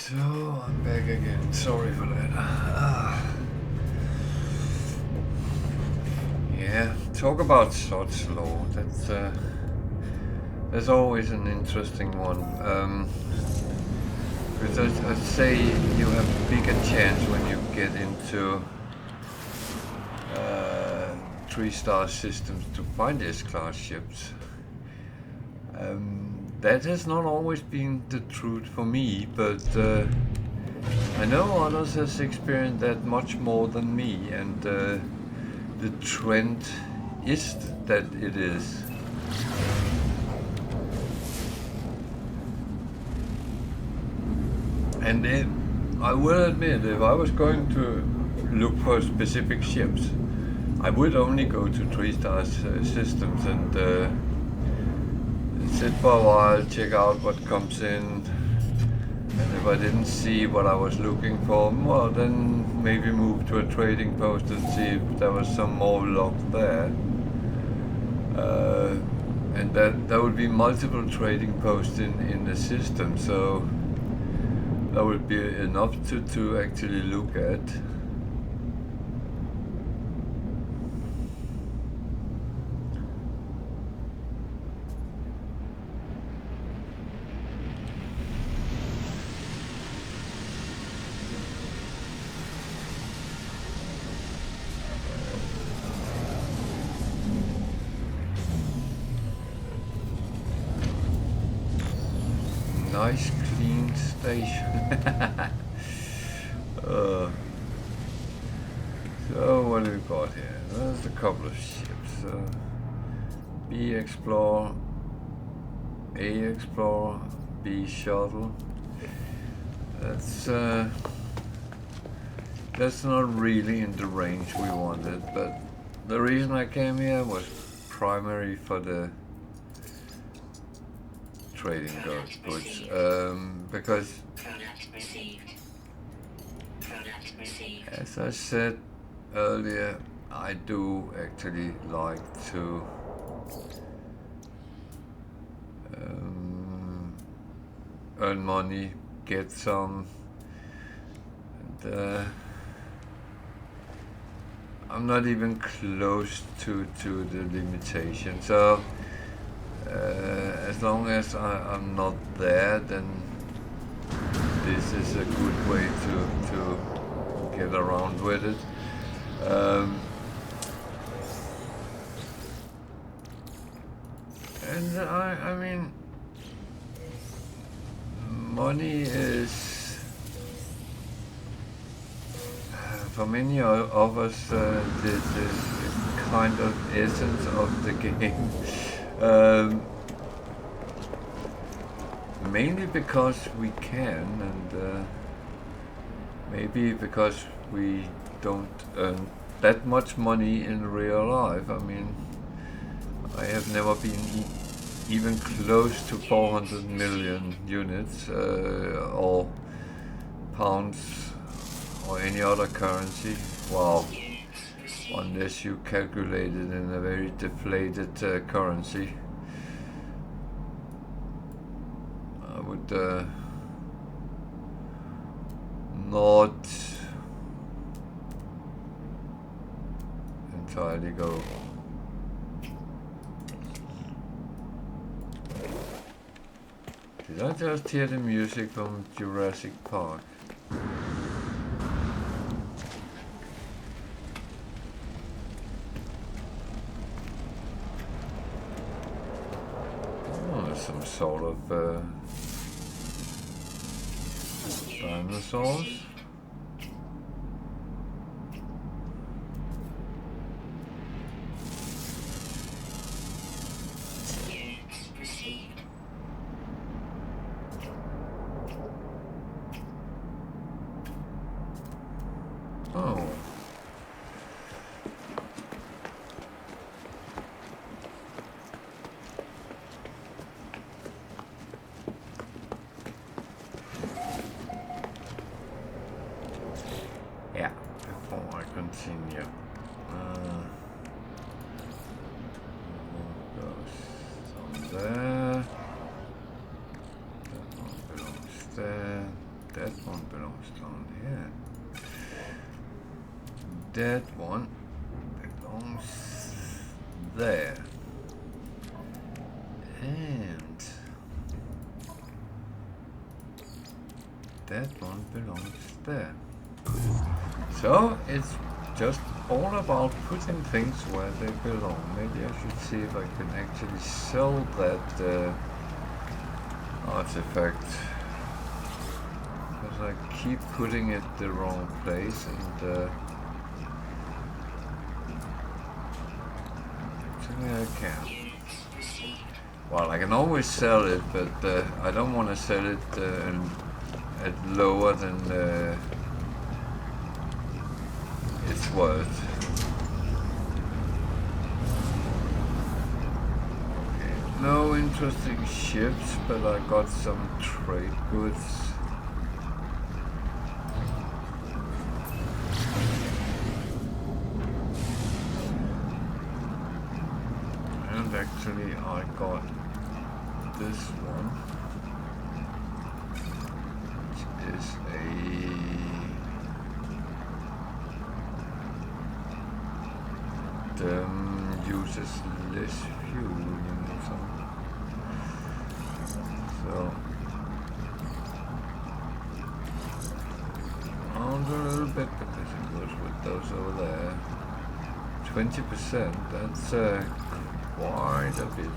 So I'm back again. Sorry for that. Yeah, talk about such law. That's always an interesting one. Because I'd say you have a bigger chance when you get into 3-star systems to find S-class ships. That has not always been the truth for me, but I know others has experienced that much more than me, and the trend is that it is. And I will admit, if I was going to look for specific ships, I would only go to 3-star systems and sit for a while, check out what comes in, and if I didn't see what I was looking for, well, then maybe move to a trading post and see if there was some more luck there. And there would be multiple trading posts in the system, so that would be enough to actually look at. Nice clean station. So what do we got here? There's a couple of ships. B Explorer, A Explorer, B Shuttle. That's not really in the range we wanted, but the reason I came here was primarily for the trading goods, because as I said earlier, I do actually like to earn money, get some, and I'm not even close to the limitation, so as long as I'm not there, then this is a good way to get around with it. And I mean, money is, for many of us, the kind of essence of the game. Mainly because we can, and maybe because we don't earn that much money in real life. I mean, I have never been even close to 400 million units or pounds or any other currency. Wow. Unless you calculate it in a very deflated currency. I would not entirely go. Did I just hear the music from Jurassic Park? Some sort of dinosaurs. Oh. Continue. Goes on there. That one belongs there. that one belongs down here. That one belongs there. And that one belongs there. So it's just all about putting things where they belong. Maybe I should see if I can actually sell that artifact. Because I keep putting it the wrong place, and actually I can. Well, I can always sell it, but I don't want to sell it at lower than it's worth. Okay. No interesting ships, but I got some trade goods. And actually I got this one, which is uses less fuel, so a little bit, because it goes with those over there. 20%, that's quite a bit.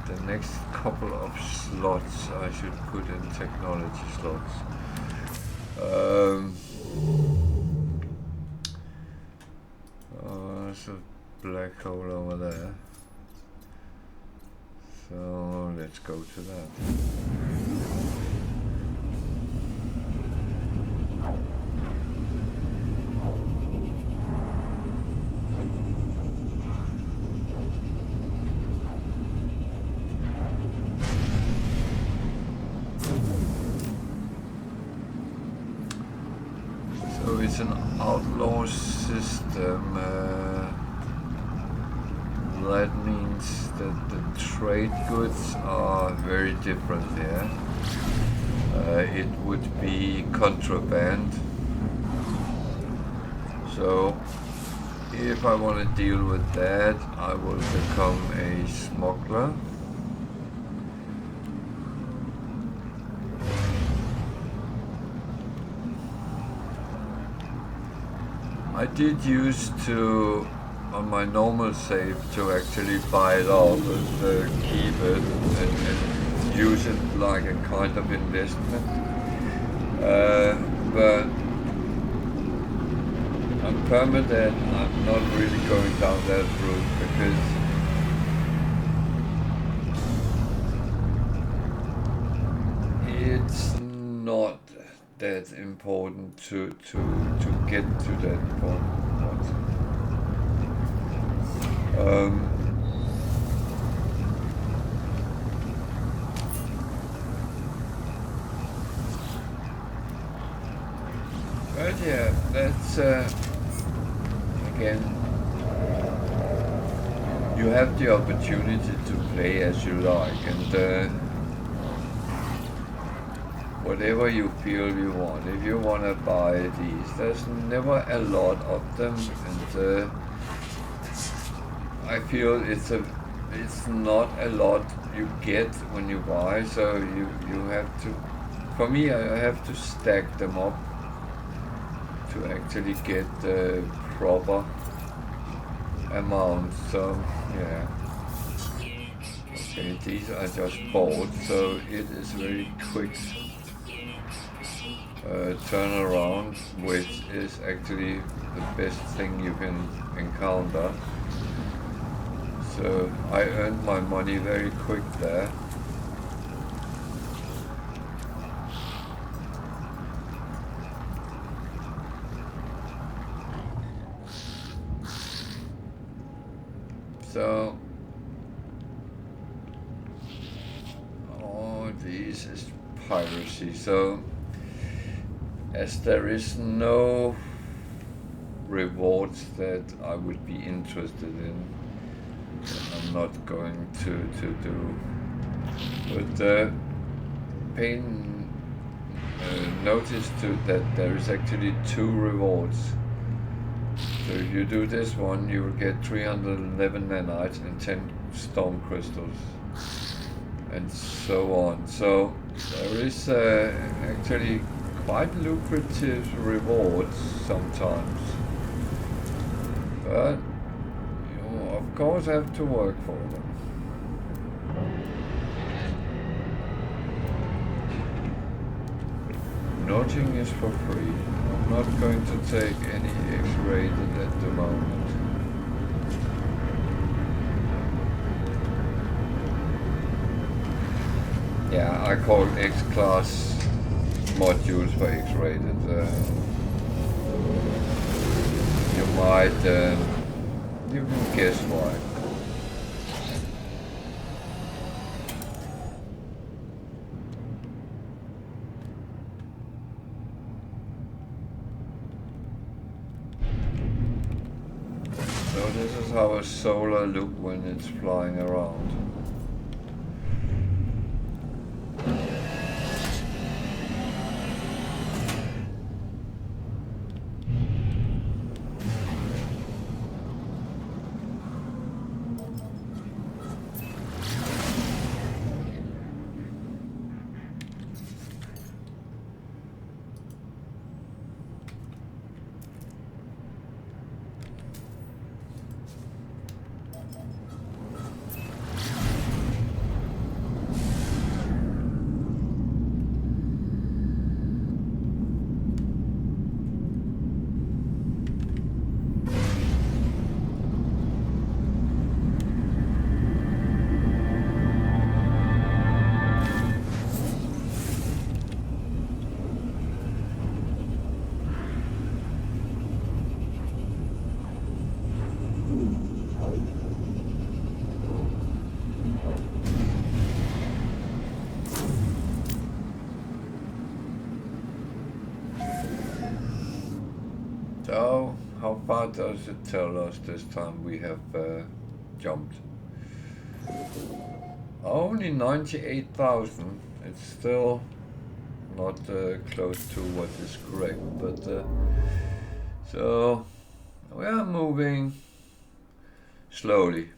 The next couple of slots I should put in technology slots. There's a black hole over there. So let's go to that. So it's an outlaw system. That means that the trade goods are very different here. It would be contraband. So if I want to deal with that, I will become a smuggler. I did used to, on my normal save, to actually buy it off and keep it and use it like a kind of investment. But on Permadeath, I'm not really going down that route, because it's not that important to get to that point. But yeah, that's again, you have the opportunity to play as you like, and whatever you feel you want. If you want to buy these, there's never a lot of them, and I feel it's not a lot you get when you buy, so you have to, for me, I have to stack them up to actually get the proper amount. So yeah, okay, these I just bought, so it is very quick turnaround, which is actually the best thing you can encounter. So I earned my money very quick there. So all these is piracy. So as there is no rewards that I would be interested in, I'm not going to do. But paying notice to that there is actually 2 rewards. So if you do this one, you will get 311 nanites and 10 storm crystals, and so on. So there is actually quite lucrative rewards sometimes, but you of course have to work for them. Nothing is for free. I'm not going to take any X-rated at the moment. Yeah, I call X-class modules for X-rated. You might, you can guess why. So this is how a solar looks when it's flying around. So, how far does it tell us this time we have jumped? Only 98,000. It's still not close to what is correct, but so we are moving slowly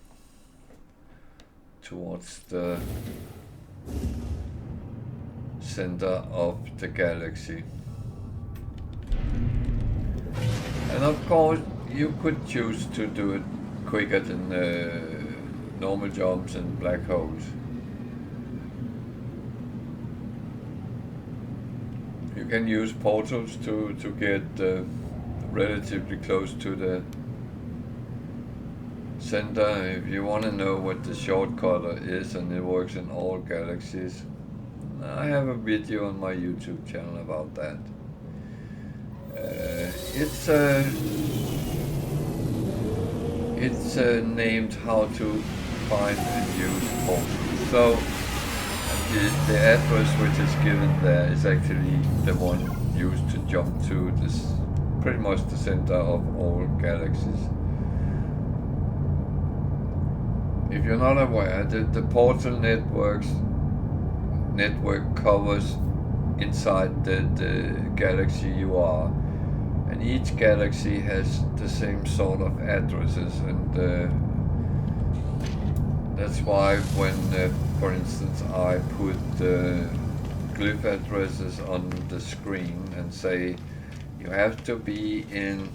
towards the center of the galaxy. And of course, you could choose to do it quicker than normal jumps and black holes. You can use portals to get relatively close to the center if you want to know what the shortcut is, and it works in all galaxies. I have a video on my YouTube channel about that. It's named how to find and use portals. So the address which is given there is actually the one used to jump to this, pretty much the center of all galaxies. If you're not aware, the portal network covers inside the galaxy you are, and each galaxy has the same sort of addresses, and that's why when, for instance, I put glyph addresses on the screen and say you have to be in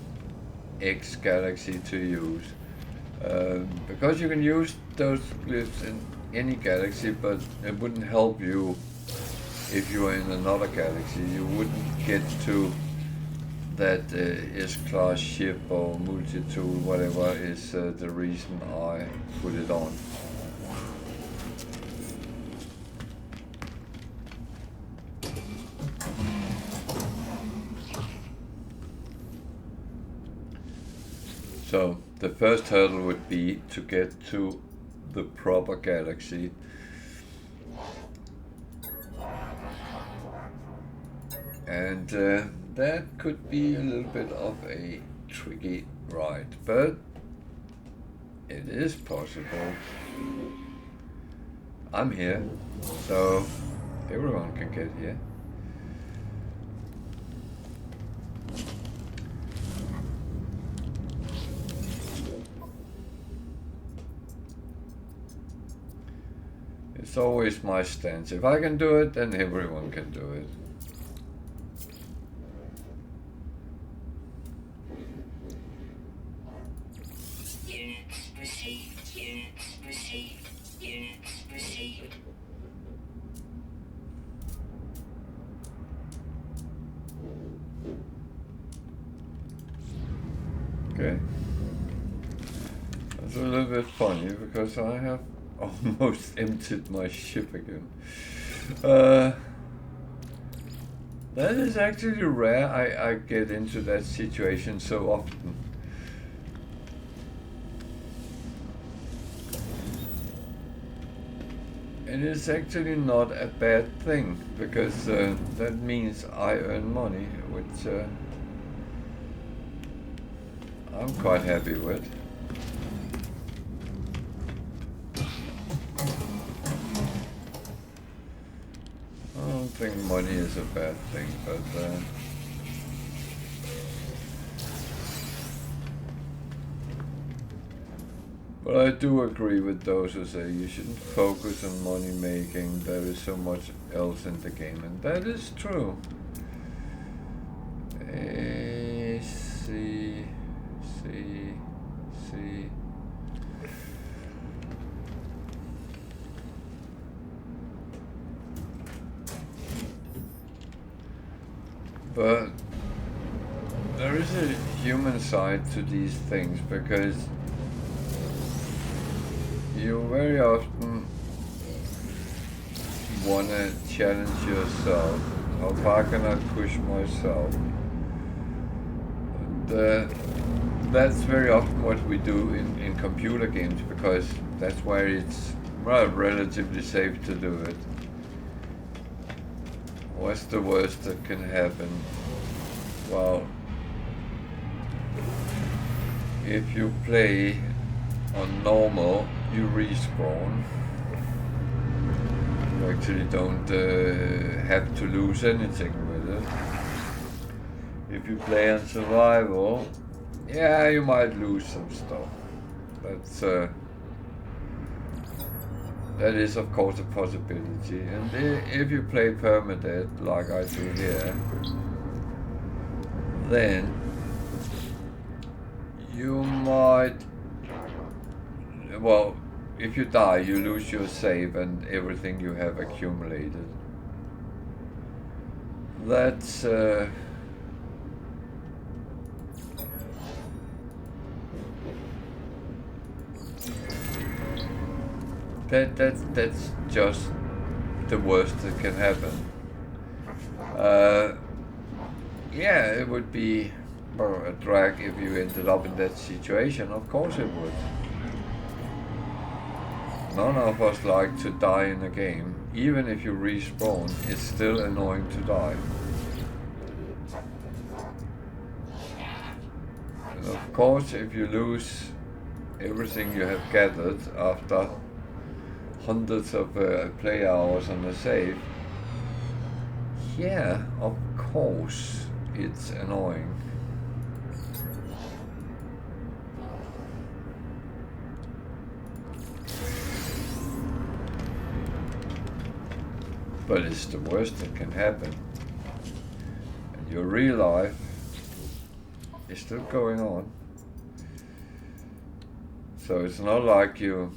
X galaxy to use, because you can use those glyphs in any galaxy, but it wouldn't help you if you were in another galaxy. You wouldn't get to that S-class ship or multi-tool, whatever is the reason I put it on. So the first hurdle would be to get to the proper galaxy. And that could be a little bit of a tricky ride, but it is possible. I'm here, so Everyone can get here. It's always my stance. If I can do it, then everyone can do it. Units received. Units received. Units received. Okay. That's a little bit funny because I have almost emptied my ship again. That is actually rare. I get into that situation so often. And it's actually not a bad thing because that means I earn money, which I'm quite happy with. I don't think money is a bad thing, but I do agree with those who say you shouldn't focus on money making. There is so much else in the game, and that is true. C. But there is a human side to these things because you very often want to challenge yourself. How far can I push myself? And that's very often what we do in computer games because that's where it's relatively safe to do it. What's the worst that can happen? Well, if you play on normal, you respawn. You actually don't have to lose anything with it. If you play on survival, yeah, you might lose some stuff. That is of course a possibility. And if you play Permadeath like I do here, then you might, well, if you die, you lose your save and everything you have accumulated. That's that's just the worst that can happen. Yeah, it would be a drag if you ended up in that situation. Of course it would. None of us like to die in a game. Even if you respawn, it's still annoying to die. And of course, if you lose everything you have gathered after hundreds of play hours on the save, yeah, of course it's annoying. But it's the worst that can happen. And your real life is still going on. So it's not like you,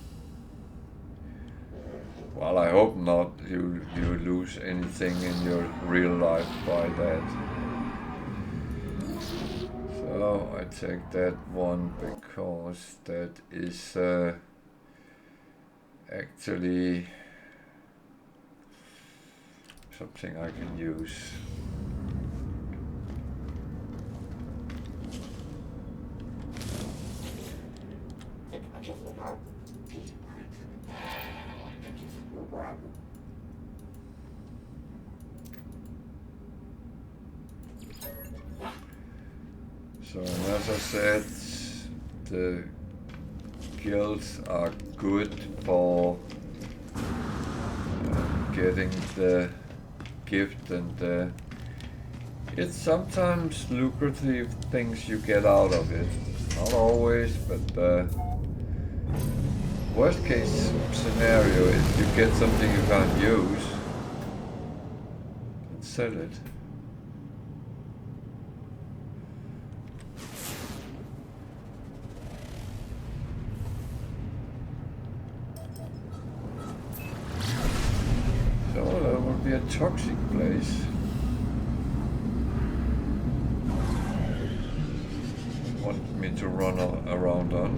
well, I hope not, you lose anything in your real life by that. So I take that one because that is actually something I can use. So as I said, the guilds are good for getting the gift, and it's sometimes lucrative things you get out of it. Not always, but worst case scenario is you get something you can't use and sell it. So that would be a toxic place. Want me to run around on?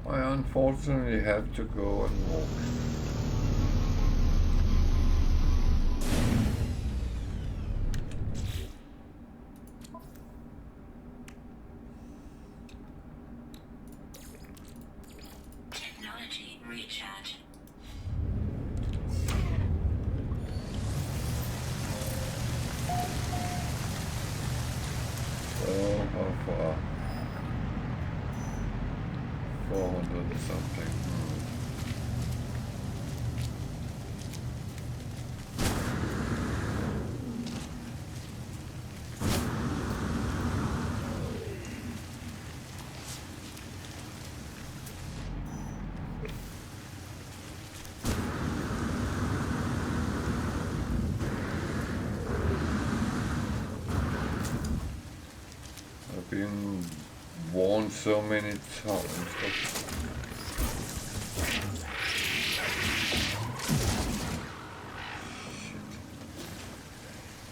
I unfortunately have to go and walk. Technology recharge. So how far? 400 something. I've been warned so many times.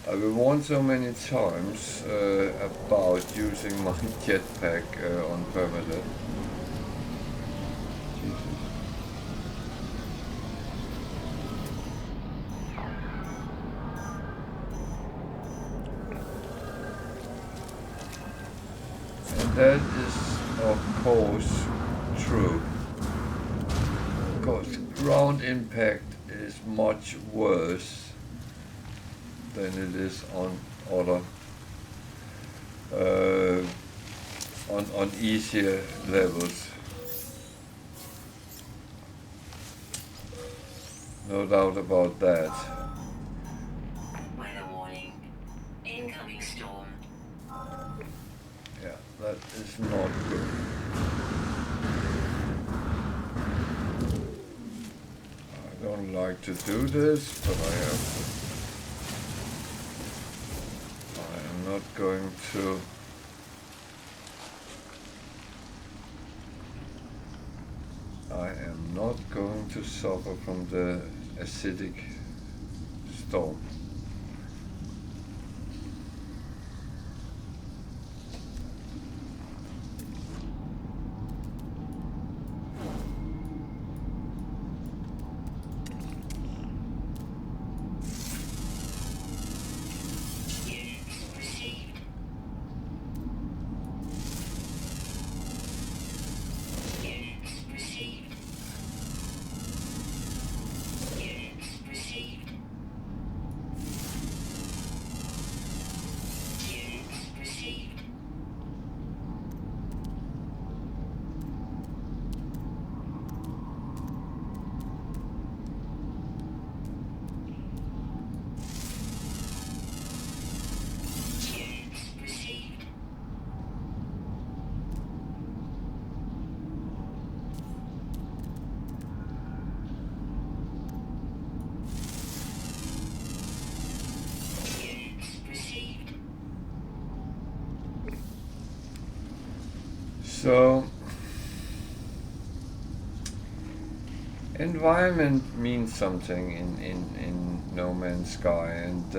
I've been warned so many times about using my jetpack on Permadeath. Jesus. And that is, of course, true. Because ground impact is much worse than it is on other on easier levels. No doubt about that. Weather warning. Incoming storm. Yeah, that is not good. I don't like to do this, but I have to. Not going to I am not going to suffer from the acidic storm. So, environment means something in No Man's Sky, and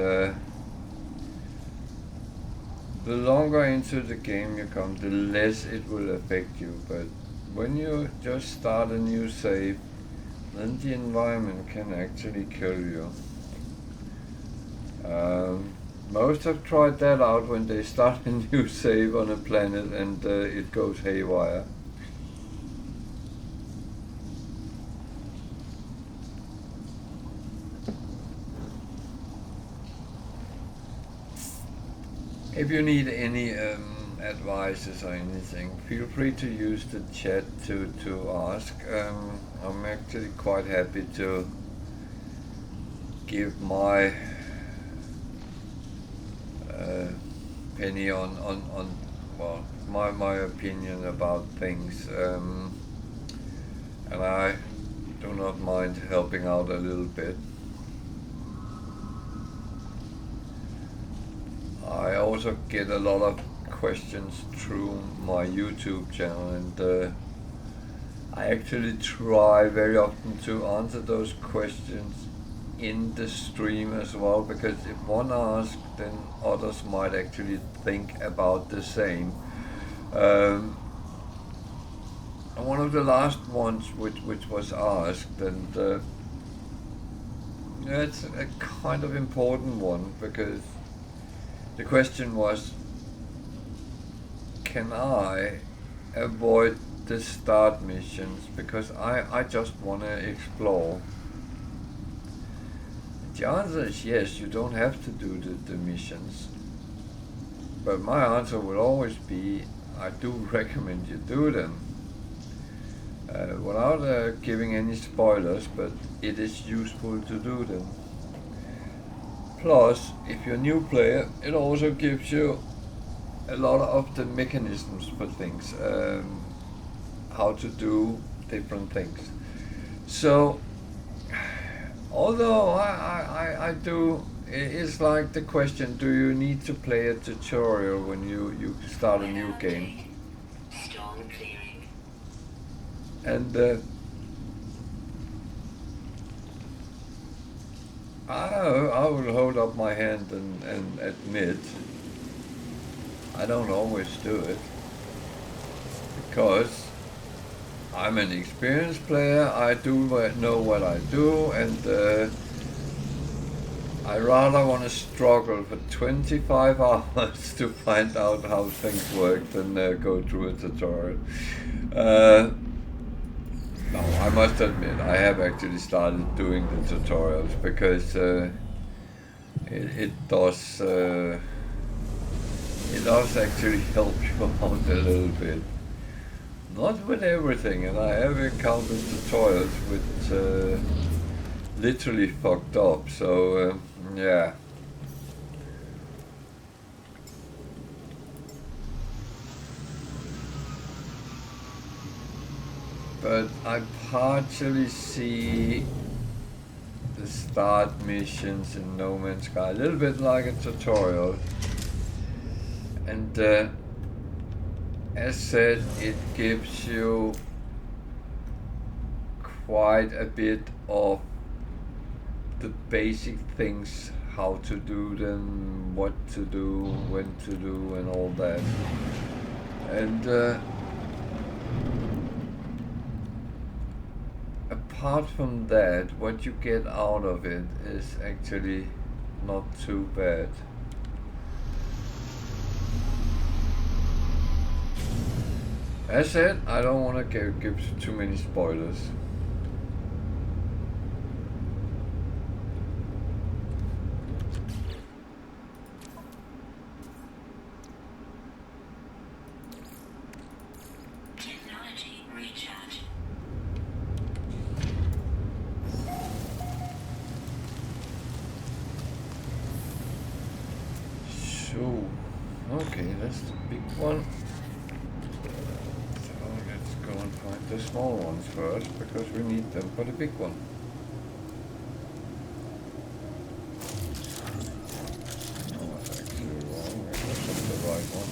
the longer into the game you come, the less it will affect you. But when you just start a new save, then the environment can actually kill you. Most have tried that out when they start a new save on a planet and it goes haywire. If you need any advices or anything, feel free to use the chat to ask. I'm actually quite happy to give my penny on well, my opinion about things, and I do not mind helping out a little bit. I also get a lot of questions through my YouTube channel, and I actually try very often to answer those questions in the stream as well, because if one asks, then others might actually think about the same. And one of the last ones which was asked, and it's a kind of important one, because the question was, can I avoid the start missions because I just want to explore? The answer is yes, you don't have to do the missions. But my answer will always be, I do recommend you do them. Without giving any spoilers, but it is useful to do them. Plus, if you're a new player, it also gives you a lot of the mechanisms for things, how to do different things. So, although I do, it's like the question, do you need to play a tutorial when you start a new game? Storm clearing. And I will hold up my hand and admit I don't always do it, because I'm an experienced player, I do know what I do, and I rather want to struggle for 25 hours to find out how things work than go through a tutorial. No, I must admit, I have actually started doing the tutorials, because it does actually help you out a little bit. Not with everything, and I have encountered tutorials which literally fucked up, so yeah. But I partially see the start missions in No Man's Sky a little bit like a tutorial, and as said, it gives you quite a bit of the basic things, how to do them, what to do, when to do, and all that. And apart from that, what you get out of it is actually not too bad. As said, I don't want to give too many spoilers. Technology recharge. So, okay, that's the big one. So let's go and find the small ones first, because we need them for the big one. Oh, that's actually wrong. I got the right one.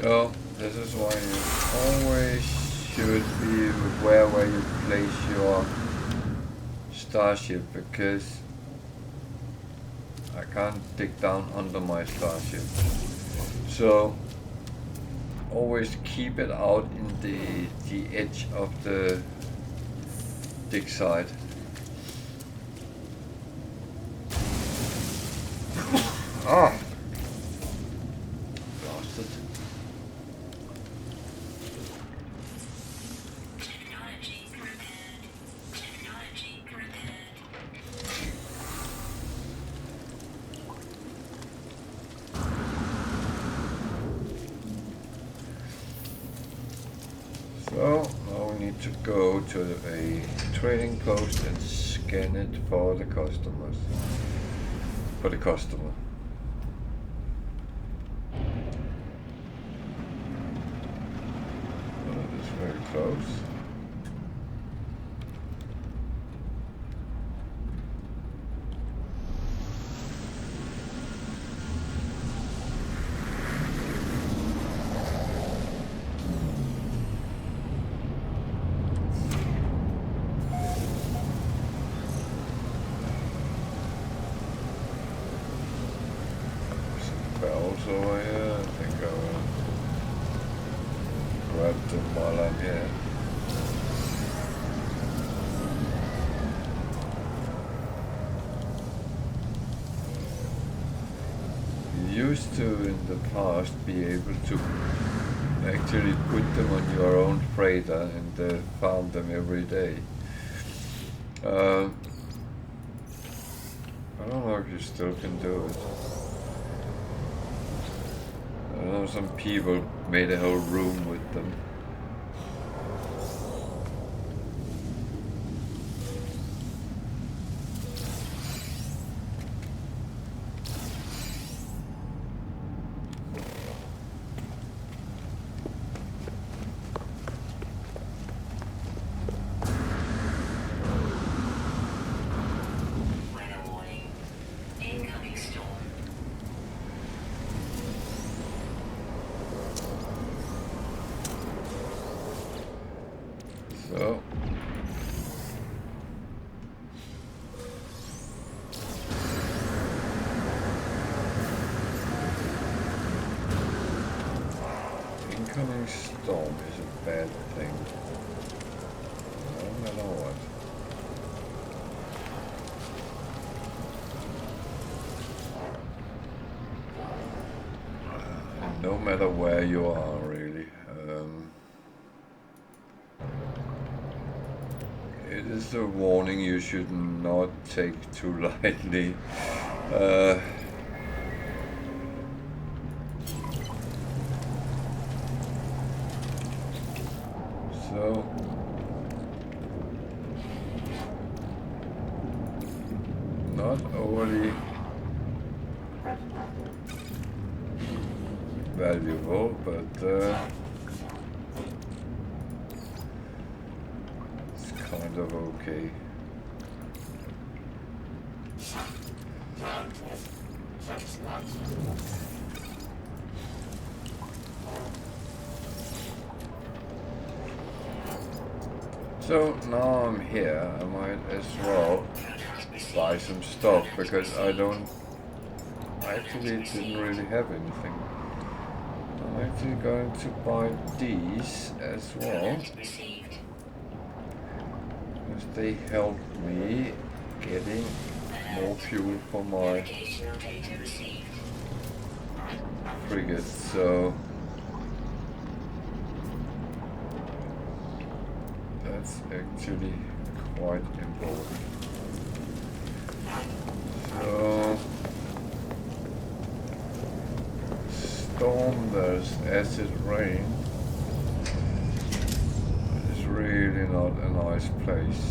So this is why you always should be aware where you place your starship, because I can't dig down under my starship. So always keep it out in the edge of the dig site. Ah! Blasted. Technology prepared. Technology prepared. So now we need to go to a trading post and scan it for the customers. For the customer. That is very close. Bells over here. I think I will grab them while I'm here. You used to in the past be able to actually put them on your own freighter and farm them every day. I don't know if you still can do it. I know some people made a whole room with them. Weather warning. Incoming storm. So incoming storm is a bad thing. No matter what. No matter where you are, really. It is a warning you should not take too lightly. So not overly valuable, but it's kind of okay. So now I'm here, I might as well buy some stuff, because I actually didn't really have anything. I'm actually going to buy these as well, because they help me getting more fuel for my frigate, so that's actually quite important. So storm, there's acid rain. It's really not a nice place.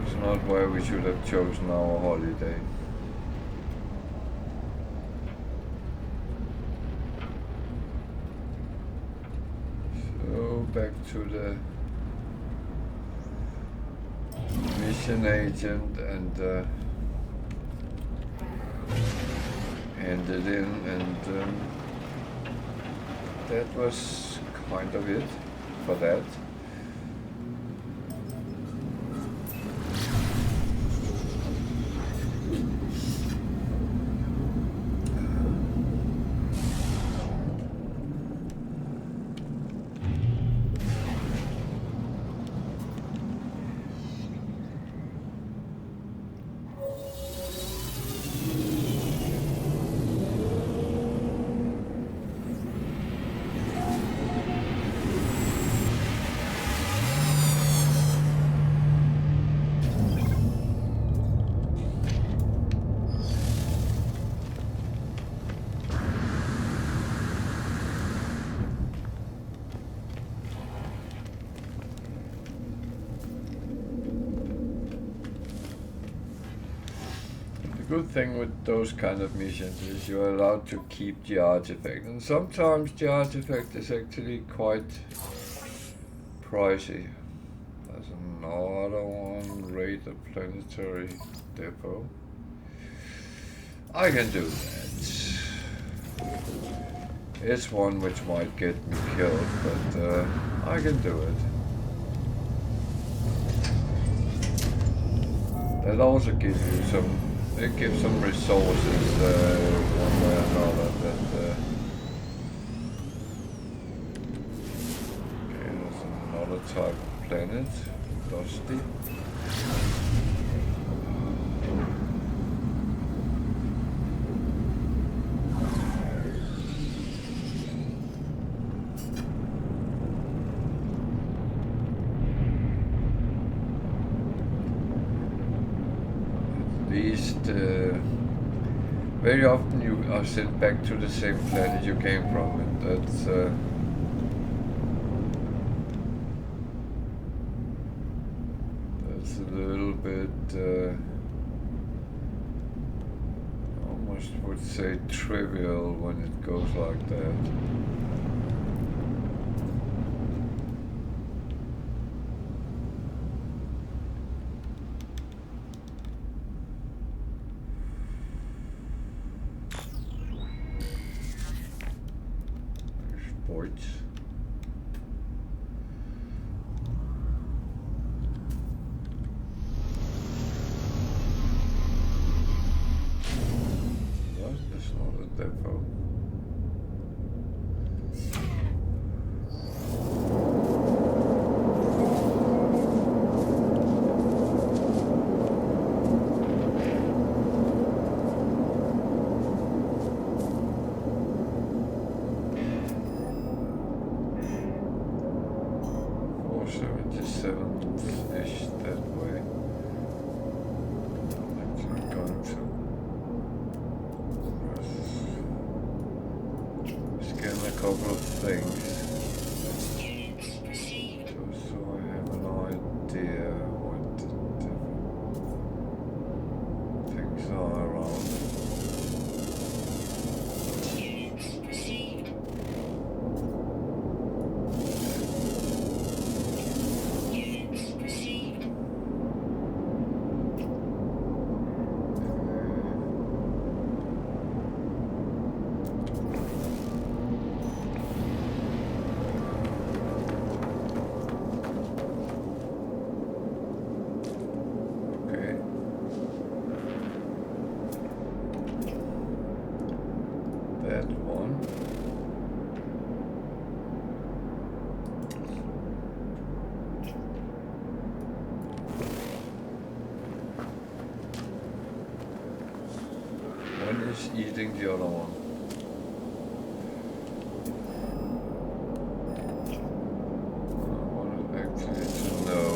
It's not where we should have chosen our holiday. So back to the mission agent and ended in, and that was kind of it for that. The good thing with those kind of missions is you're allowed to keep the artifact, and sometimes the artifact is actually quite pricey. There's another one, raid a planetary depot. I can do that. It's one which might get me killed, but I can do it. That also gives you some, it gives some resources one way or another. That, okay, there's another type of planet, Dusty. Very often you are sent back to the same planet you came from, and that's a little bit, almost would say trivial when it goes like that. Eating the other one. I wanted actually to know.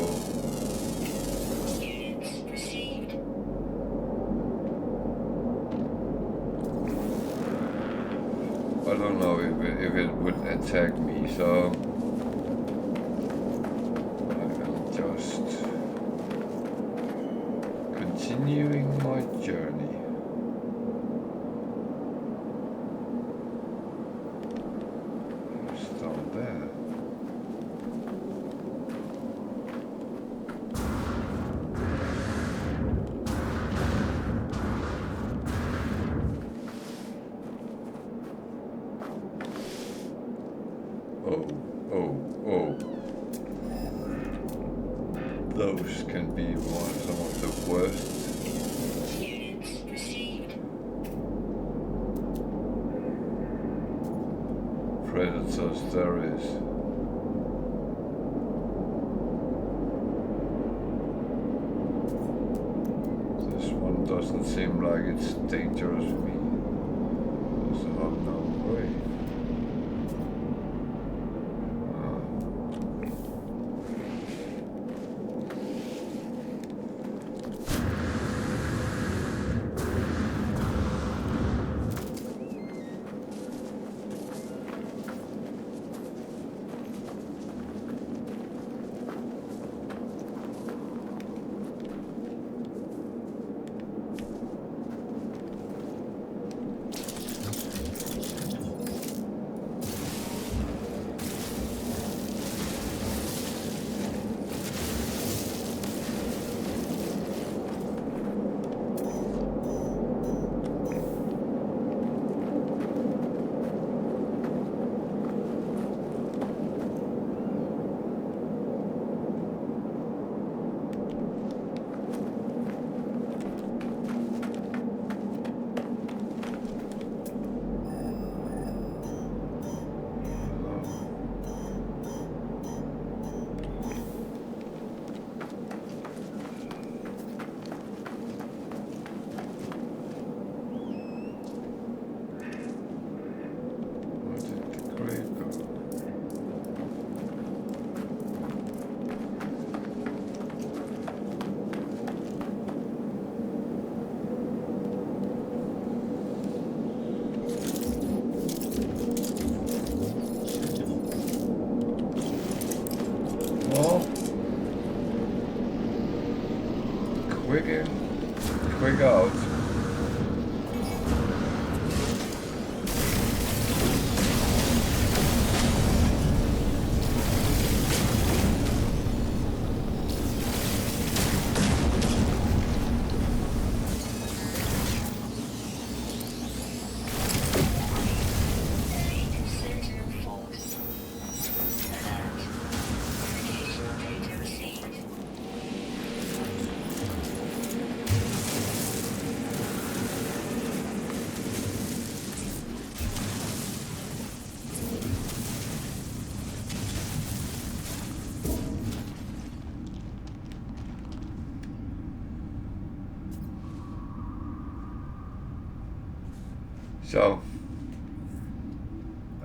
I don't know if it would attack me, so I'm just continuing my journey. those can be some of the worst. Units received. Predators there is. This one doesn't seem like it's dangerous for me. There's an unknown grave. Quick out. So,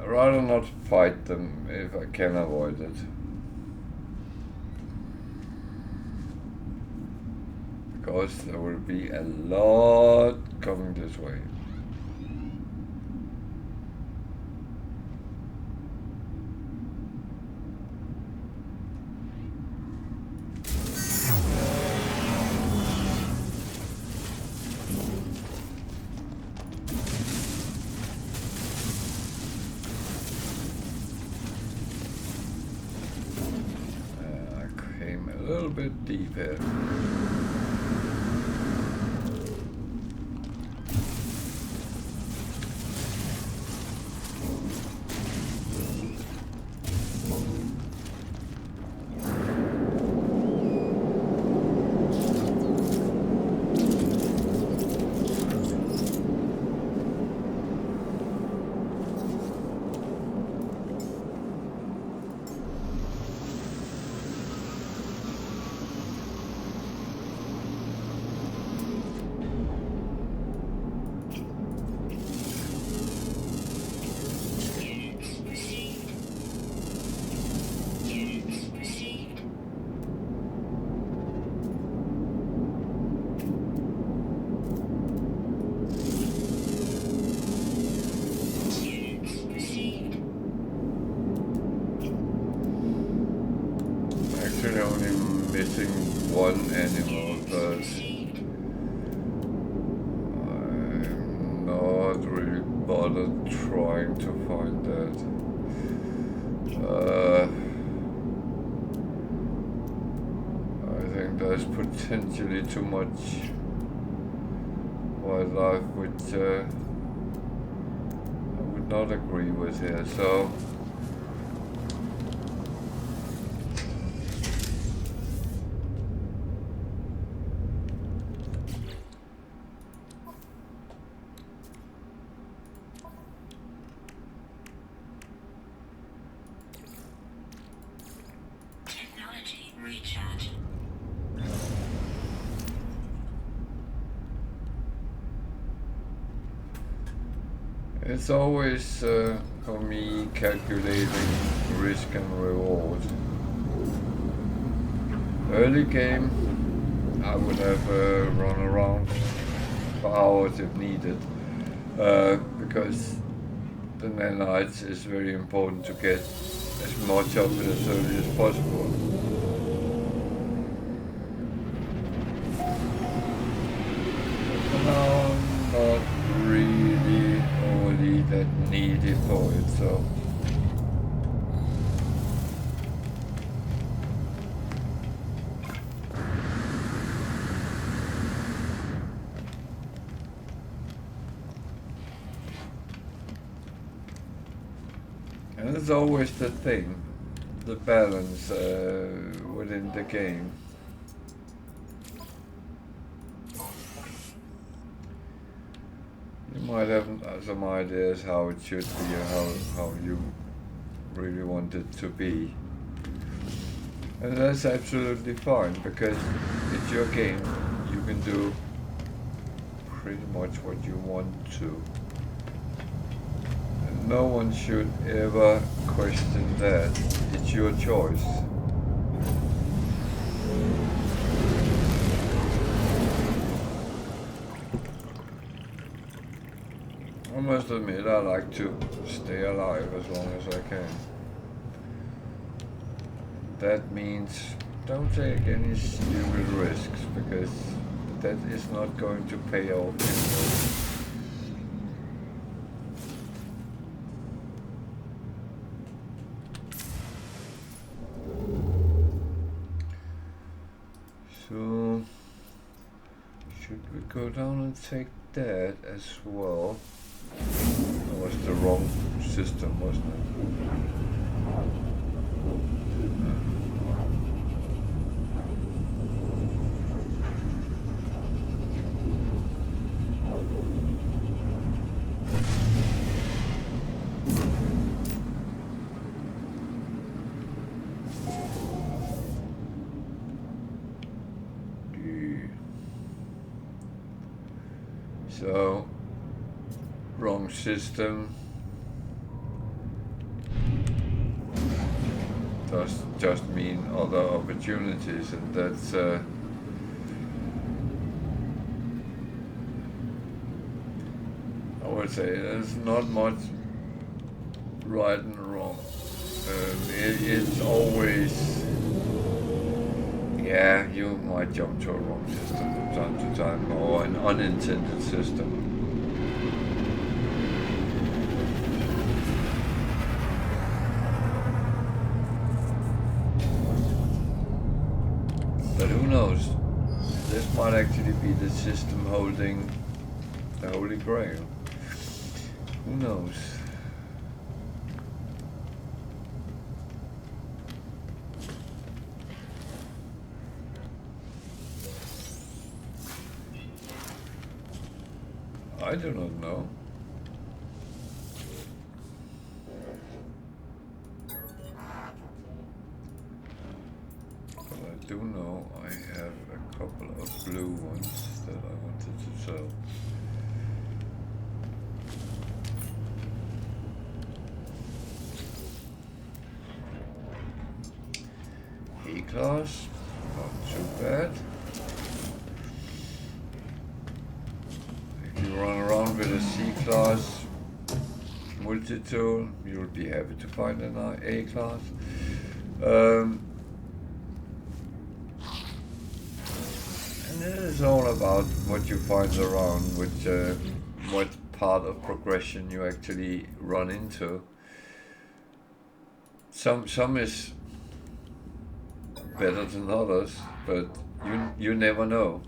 I'd rather not fight them if I can avoid it. Because there will be a lot coming this way. A little bit deep here. Actually only missing one animal, but I'm not really bothered trying to find that. I think there's potentially too much wildlife which I would not agree with here, so It's always, for me, calculating risk and reward. Early game, I would have run around for hours if needed, because the nanites is very important to get as much of it as early as possible. Now I'm not really only that needy for it, so. And it's always the thing, the balance within the game. You might have some ideas how it should be or how you really want it to be. And that's absolutely fine, because it's your game. You can do pretty much what you want to. And no one should ever question that. It's your choice. I must admit, I like to stay alive as long as I can. That means don't take any stupid risks, because that is not going to pay off anymore. So, should we go down and take that as well? That was the wrong system, wasn't it? So, wrong system. Does just mean other opportunities, and that's I would say there's not much right and wrong. It's always, yeah, you might jump to a wrong system from time to time, or an unintended system. But who knows? This might actually be the system holding the Holy Grail. Who knows? I do not know. But I do know I have a couple of blue ones that I wanted to sell. E-class, not too bad. If you run around with a C-class multi-tool, you'll be happy to find an A-class. And it is all about what you find around, which what part of progression you actually run into. Some is better than others, but you never know.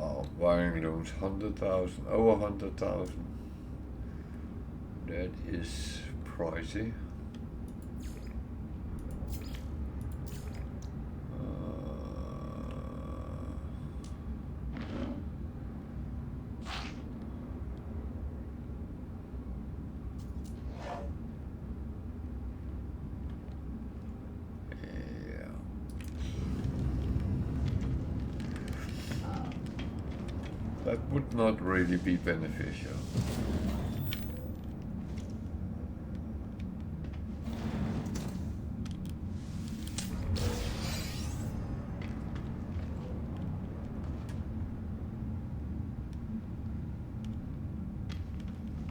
Oh, wiring looms, 100,000, over 100,000. That is pricey. That would not really be beneficial.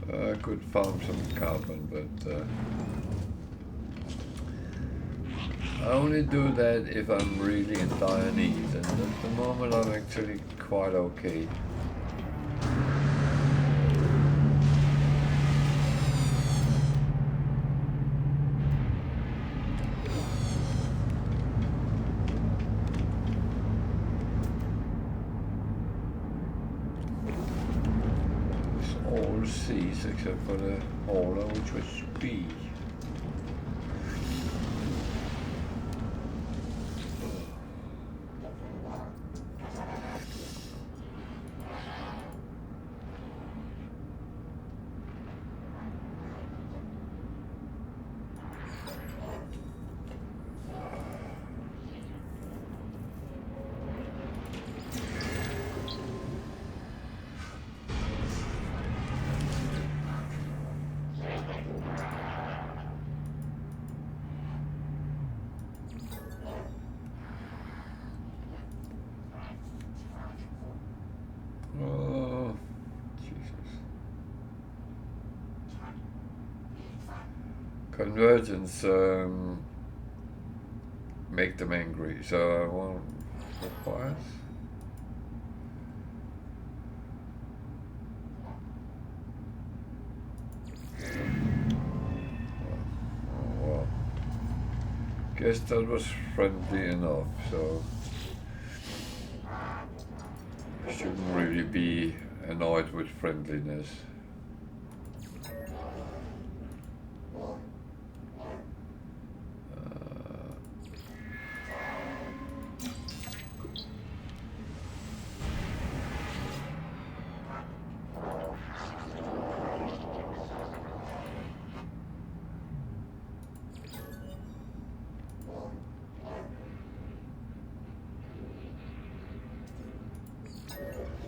I could farm some carbon, but I only do that if I'm really in dire need, and at the moment I'm actually quite okay. All C's except for the hauler, which was B. Oh, Jesus. Convergence make them angry, so I won't require. Well, guess that was friendly enough, so I shouldn't really be annoyed with friendliness.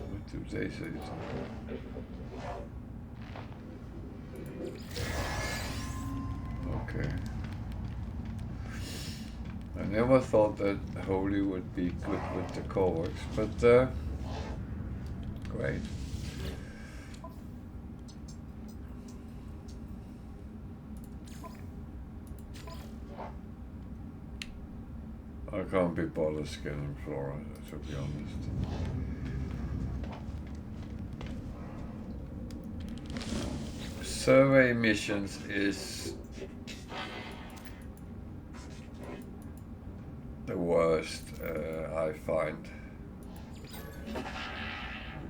What do they say? Okay. I never thought that Holy would be good with the Corvax, but great. I can't be bothered scanning Flora, to be honest. Survey missions is the worst, I find,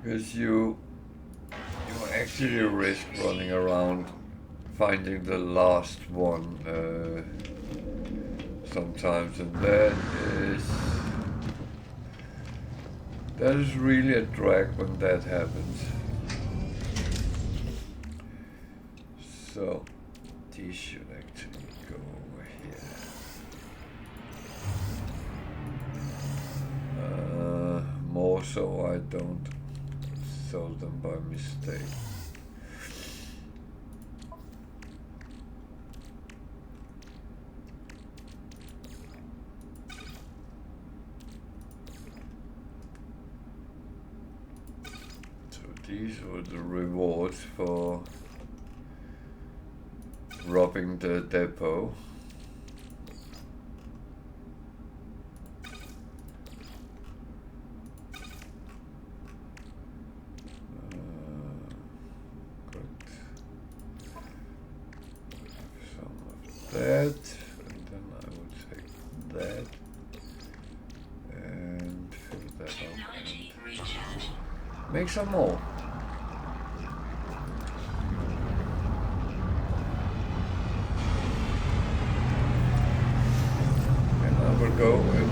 because you actually risk running around finding the last one sometimes, and that is really a drag when that happens. So these should actually go over here. More so I don't sell them by mistake. So these were the rewards for robbing the depot. Good. Some of that, and then I will take that and fill that up. Technology recharge. make some more. And I will go and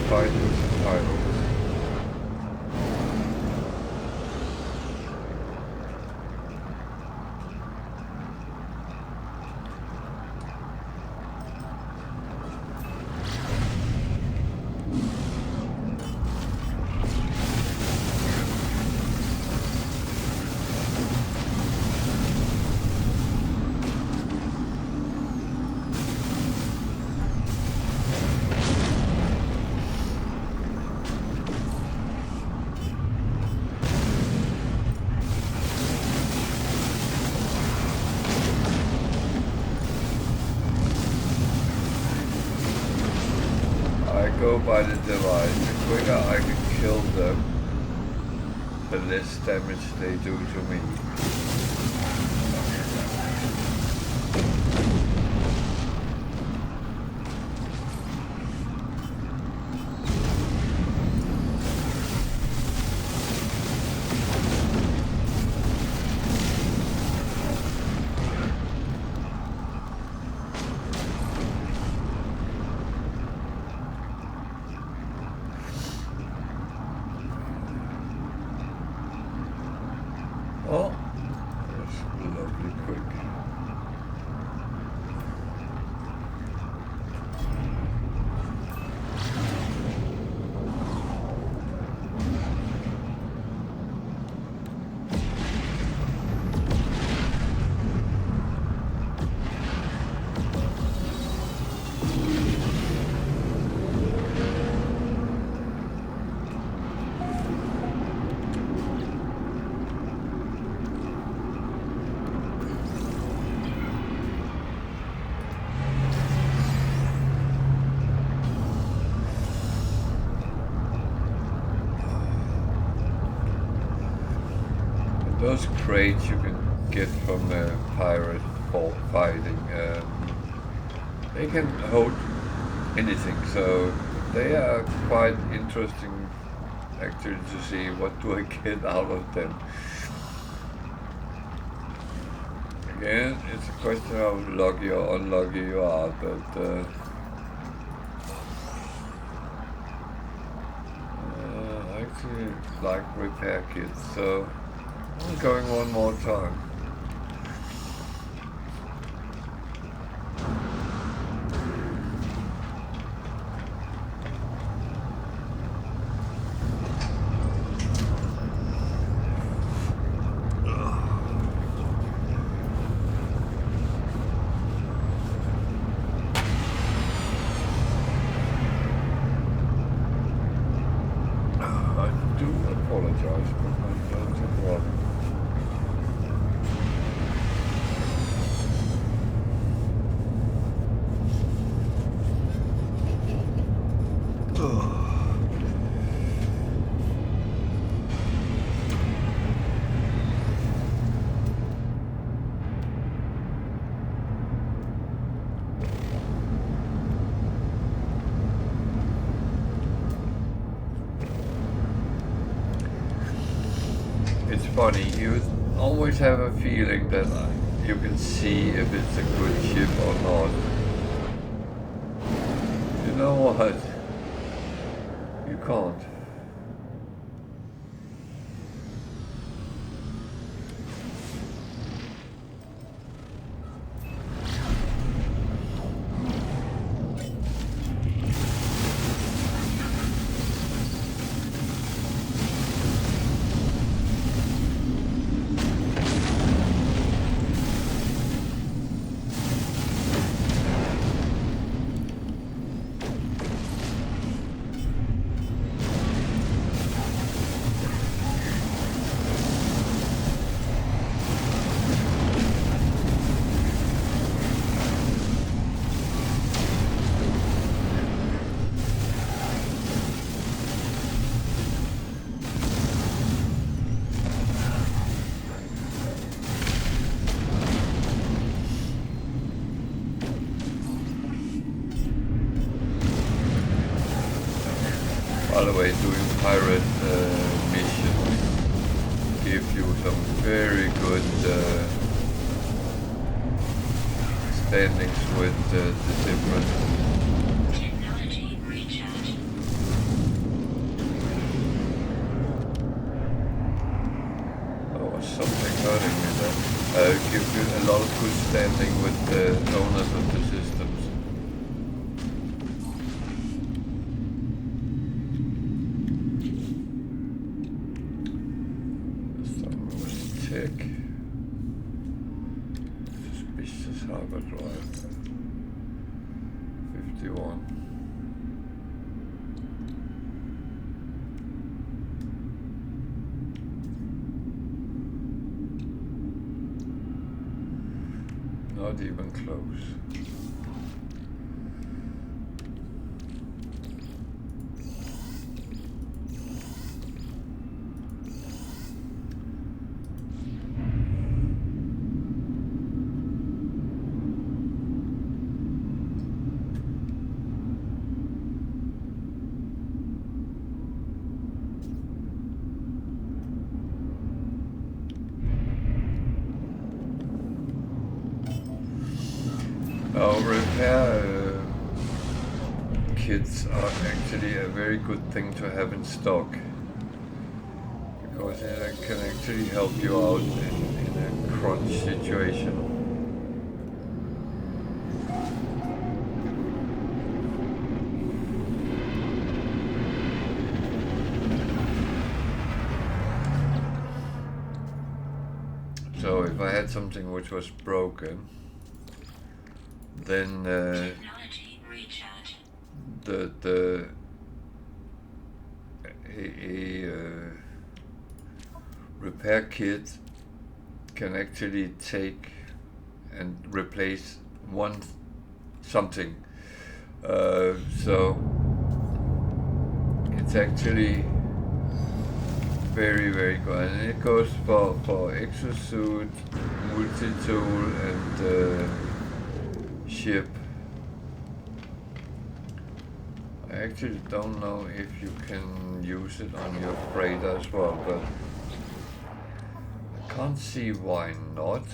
fight with the pirates. Go by the device. The quicker I can kill them, the less damage they do to me. Oh, that's lovely quick. Those crates you can get from pirate fighting, they can hold anything, so they are quite interesting actually to see what do I get out of them. Again, it's a question of lucky or unlucky you are, but I actually like repair kits, so I'm going one more time. I do apologize, but that's a problem. It's funny, you always have a feeling that you can see if it's a good ship or not. You know what? You can't. By the way, doing pirate missions give you some very good standings with the different. Technology recharge. Oh, something hurting me there. Give you a lot of good standing with the owners of the systems. Tech. Suspicious harbor drive. 51. Not even close. Now, repair kits are actually a very good thing to have in stock, because it can actually help you out in a crunch situation. So if I had something which was broken, then Technology recharge. a repair kit can actually take and replace something. So it's actually very, very good, and it goes for exosuit, multi-tool, and ship. I actually don't know if you can use it on your freighter as well, but I can't see why not.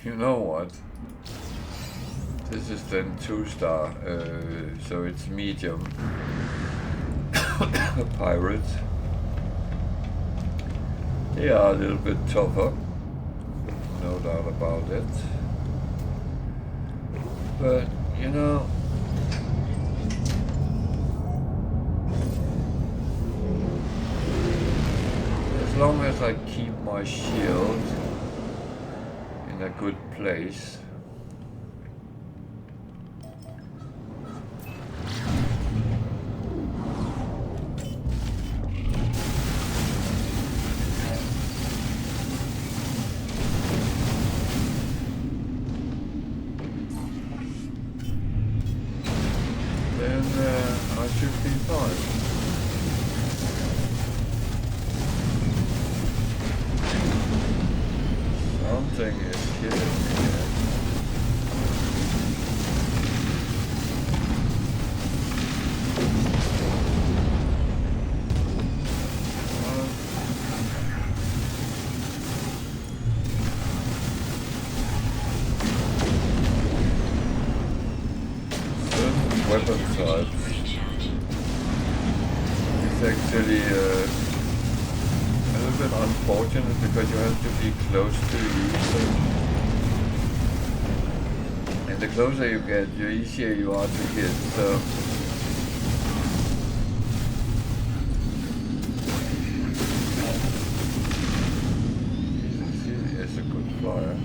You know what? This is then 2-star, so it's medium. Pirates. They are a little bit tougher, no doubt about it. But, you know, as long as I keep my shield in a good place, I should be fine. Something is hitting me here. Certain weapon types. Actually a little bit unfortunate, because you have to be close to use them. And the closer you get, the easier you are to hit. So he is a good flyer.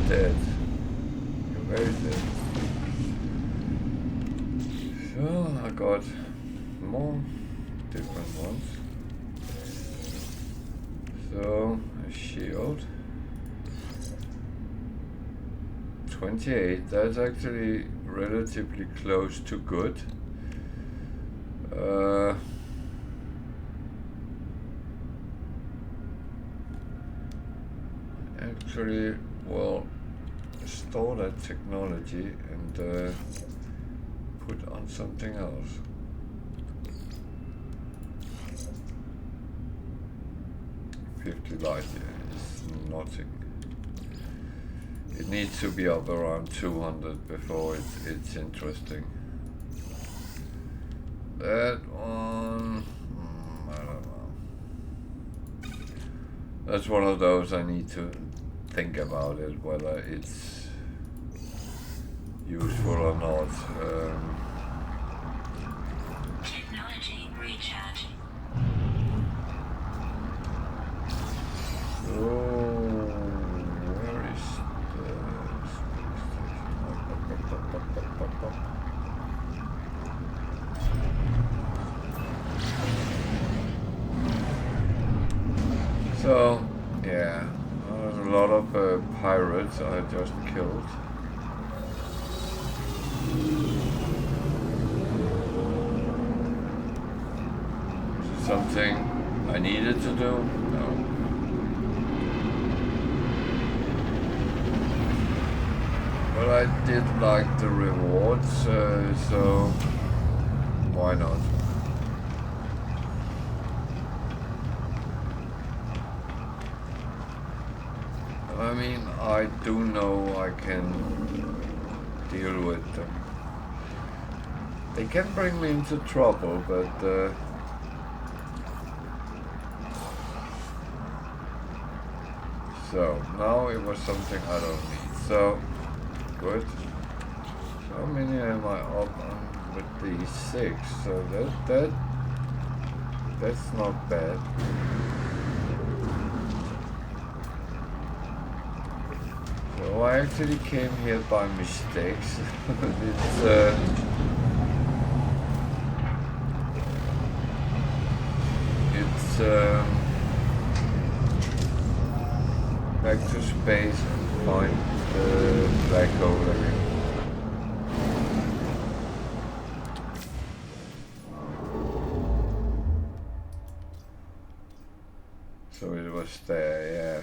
Dead. You're very dead. So I got more different ones. So, a shield. 28, that's actually relatively close to good. Actually, we'll store that technology and put on something else. $50 light year is nothing. It needs to be up around 200 before it's interesting. That one, I don't know. That's one of those I need to think about it, whether it's useful or not. Technology recharge. So, where is the space station? So, yeah, there's a lot of pirates I just killed. Something I needed to do? No. But I did like the rewards, so why not? I mean, I do know I can deal with them. They can bring me into trouble, but so now it was something I don't need. So good. So many am I up on with these 6? So that's not bad. So I actually came here by mistakes. It's back to space and find the black hole again. So it was there, yeah.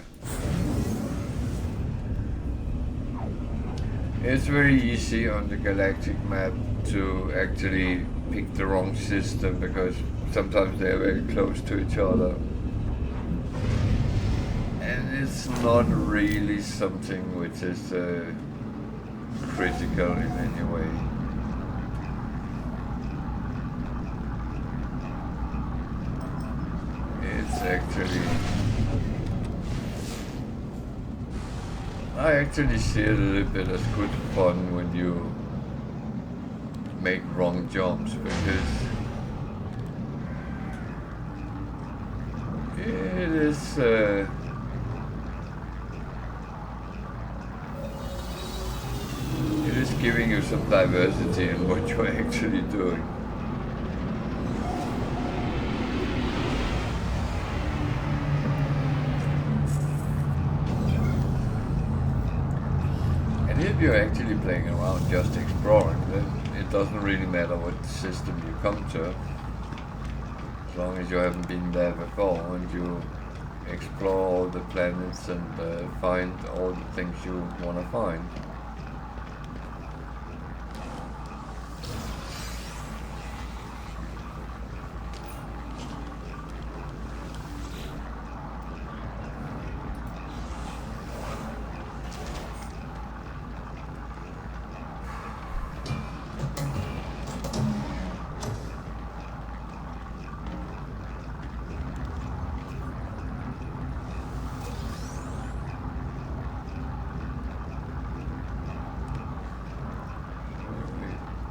It's very easy on the galactic map to actually pick the wrong system because sometimes they're very close to each other. And it's not really something which is critical in any way. It's actually... I actually see it a little bit as good fun when you make wrong jumps, because it is giving you some diversity in what you're actually doing. If you're actually playing around just exploring, then it doesn't really matter what system you come to, as long as you haven't been there before and you explore all the planets and find all the things you want to find.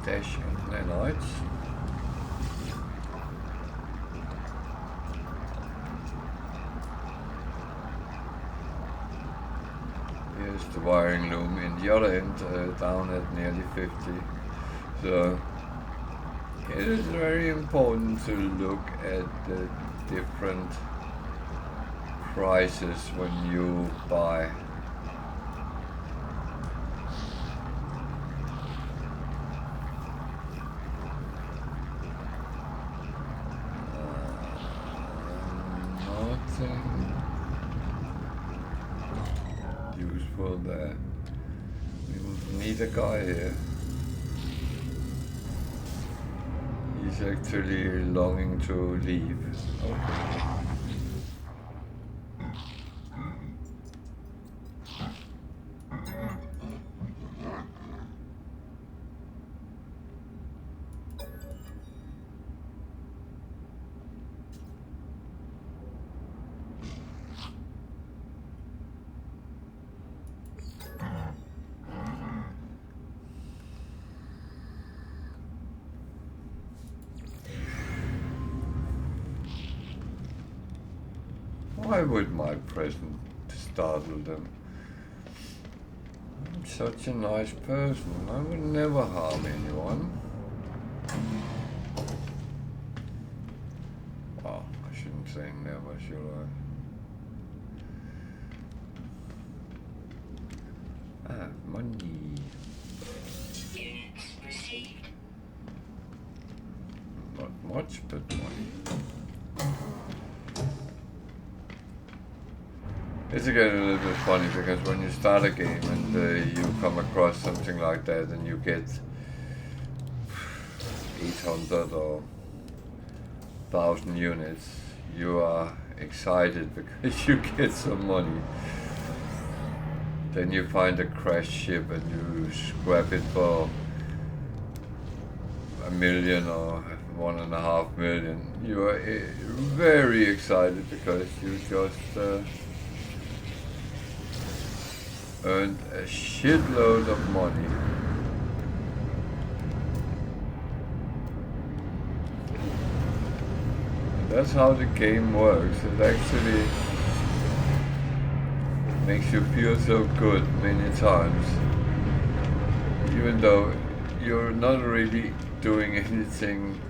Dash nanites. Here's the wiring loom in the other end, down at nearly 50. So It is very important to look at the different prices when you buy. Nothing useful there. We need a guy here. He's actually longing to leave. Okay. Why would my present startle them? I'm such a nice person. I would never harm anyone. Oh, I shouldn't say never, should I? Ah, money. Units received. Not much, but money. It's again a little bit funny because when you start a game and you come across something like that and you get 800 or 1000 units, you are excited because you get some money. Then you find a crashed ship and you scrap it for 1 million or 1.5 million. You are very excited because you just earned a shitload of money. That's how the game works. It actually makes you feel so good many times, even though you're not really doing anything,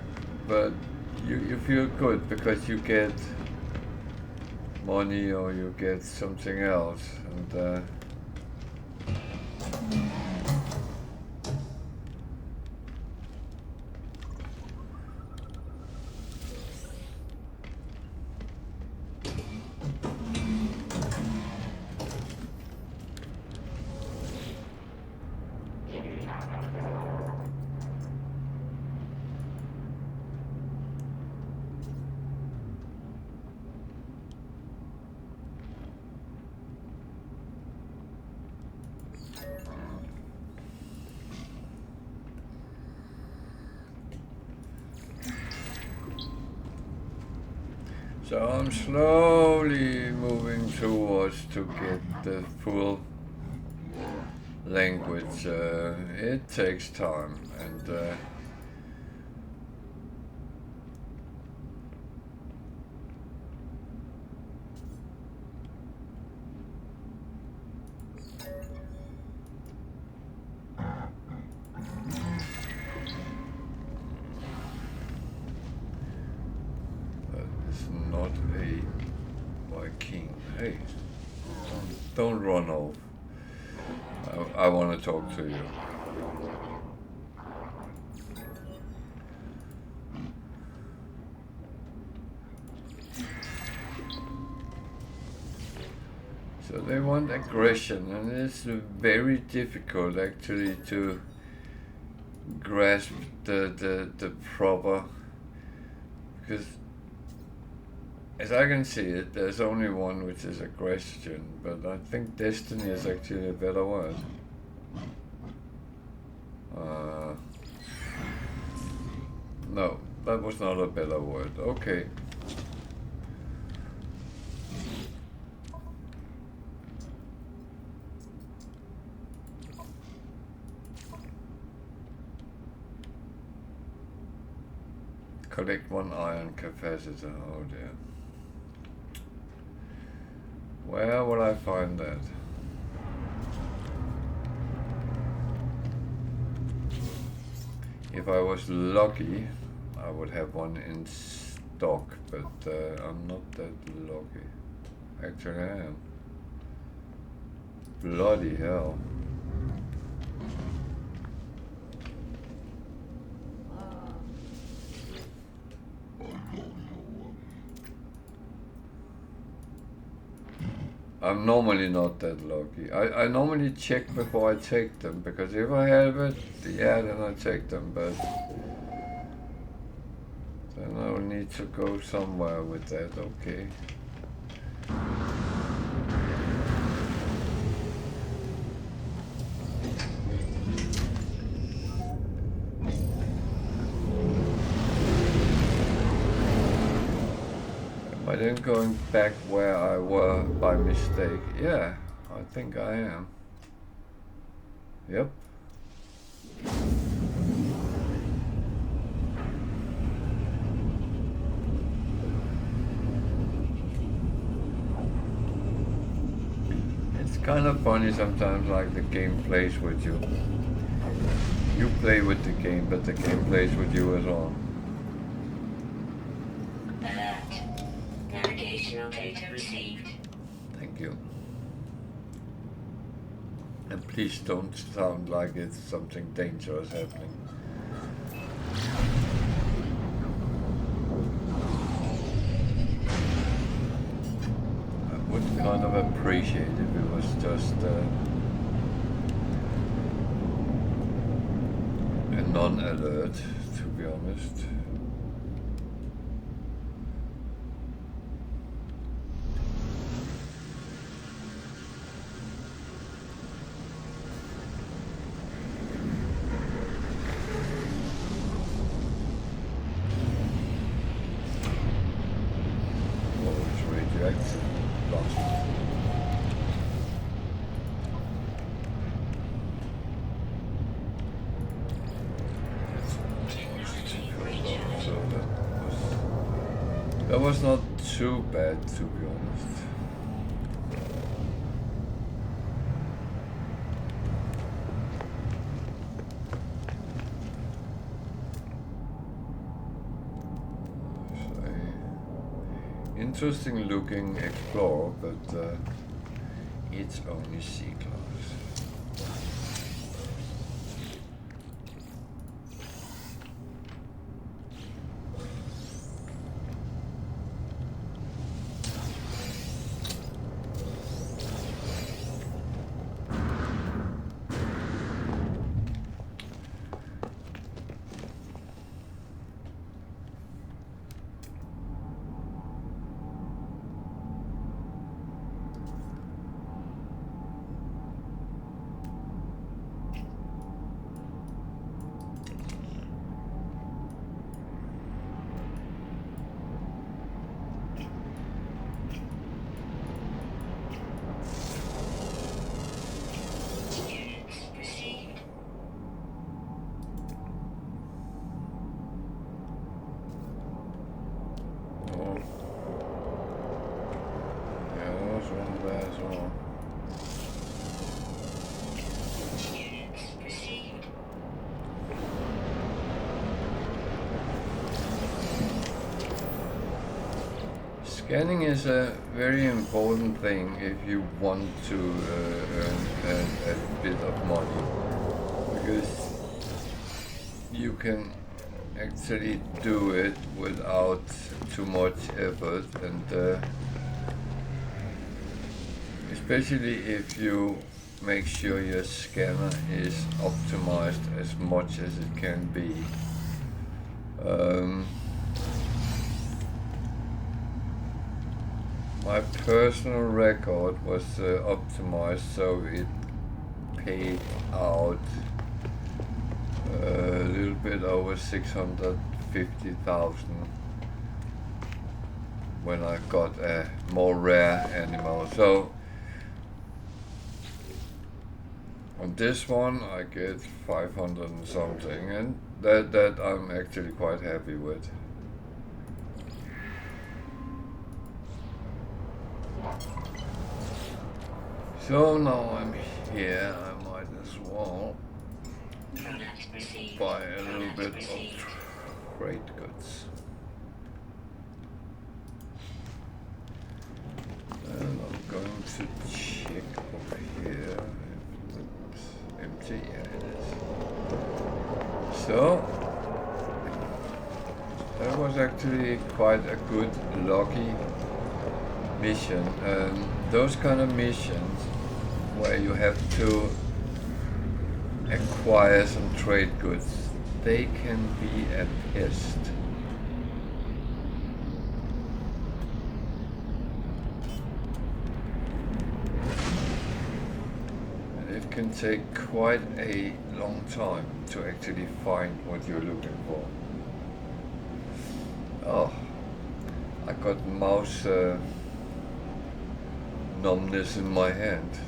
but you feel good because you get money or you get something else. And so I'm slowly moving towards to get the full language. It takes time, and not my king. Hey, don't run off. I want to talk to you. So they want aggression, and it's very difficult actually to grasp the proper, because as I can see it, there's only one, which is aggression, but I think destiny is actually a better word. No, that was not a better word. Okay. Collect 1 iron capacitor. Oh dear. Where will I find that? If I was lucky, I would have one in stock, but I'm not that lucky. Actually I am. Bloody hell. I'm normally not that lucky. I normally check before I take them, because if I have it, yeah, then I take them, but then I'll need to go somewhere with that, okay. Am I then going back where I were by mistake? Yeah, I think I am. Yep. It's kind of funny sometimes, like the game plays with you. You play with the game, but the game plays with you as well. Alert. Navigational data received. Thank you. And please don't sound like it's something dangerous happening. I would kind of appreciate if it was just a non-alert, to be honest. That was not too bad, to be honest. Interesting looking Explorer, but it's only C-class. Scanning is a very important thing if you want to earn a bit of money, because you can actually do it without too much effort, and especially if you make sure your scanner is optimized as much as it can be. My personal record was optimized so it paid out a little bit over 650,000 when I got a more rare animal. So on this one I get 500 and something, and that I'm actually quite happy with. So now I'm here, I might as well buy a little bit of trade goods. And I'm going to check over here if it's empty. Yeah, it is. So that was actually quite a good lucky mission. Those kind of missions where you have to acquire some trade goods, they can be a pest. And it can take quite a long time to actually find what you're looking for. Oh, I got mouse numbness in my hand.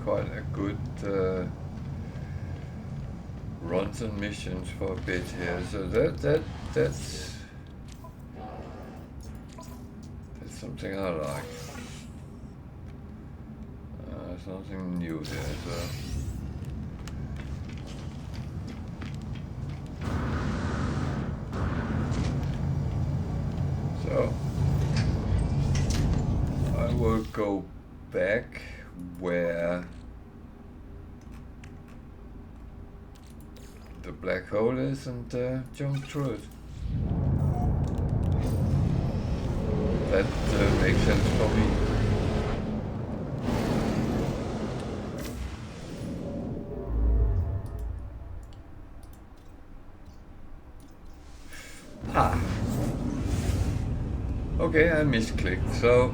Quite a good runs and missions for a bit here, so that's something I like. Something new there. So I will go back where the black hole is and jump through it. That makes sense for me. Ah. Okay, I misclicked, so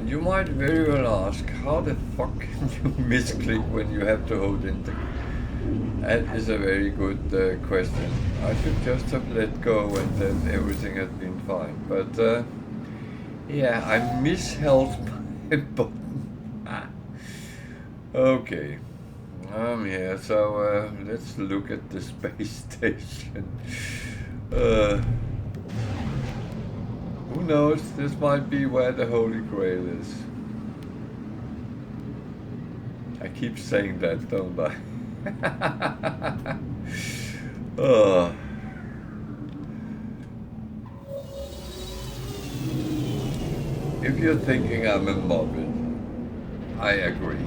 you might very well ask, how the fuck can you misclick when you have to hold enter? That is a very good question. I should just have let go and then everything had been fine. But yeah, I misheld my button. Okay, I'm here. So let's look at the space station. Who knows, this might be where the Holy Grail is. I keep saying that, don't I? If you're thinking I'm a morbid, I agree.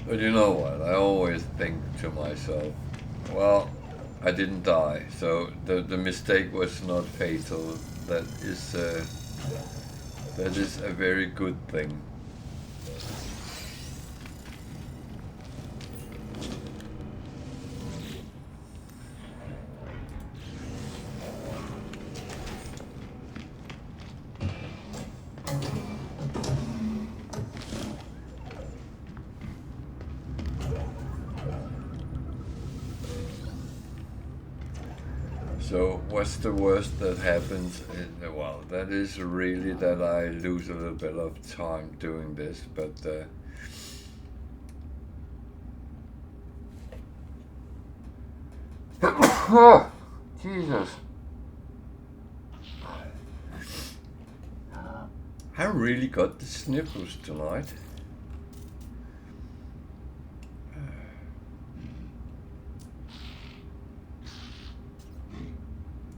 But you know what, I always think to myself, well, I didn't die, so the mistake was not fatal. That is a very good thing. So what's the worst that happens? Well, that is really that I lose a little bit of time doing this, but oh, Jesus. I really got the sniffles tonight.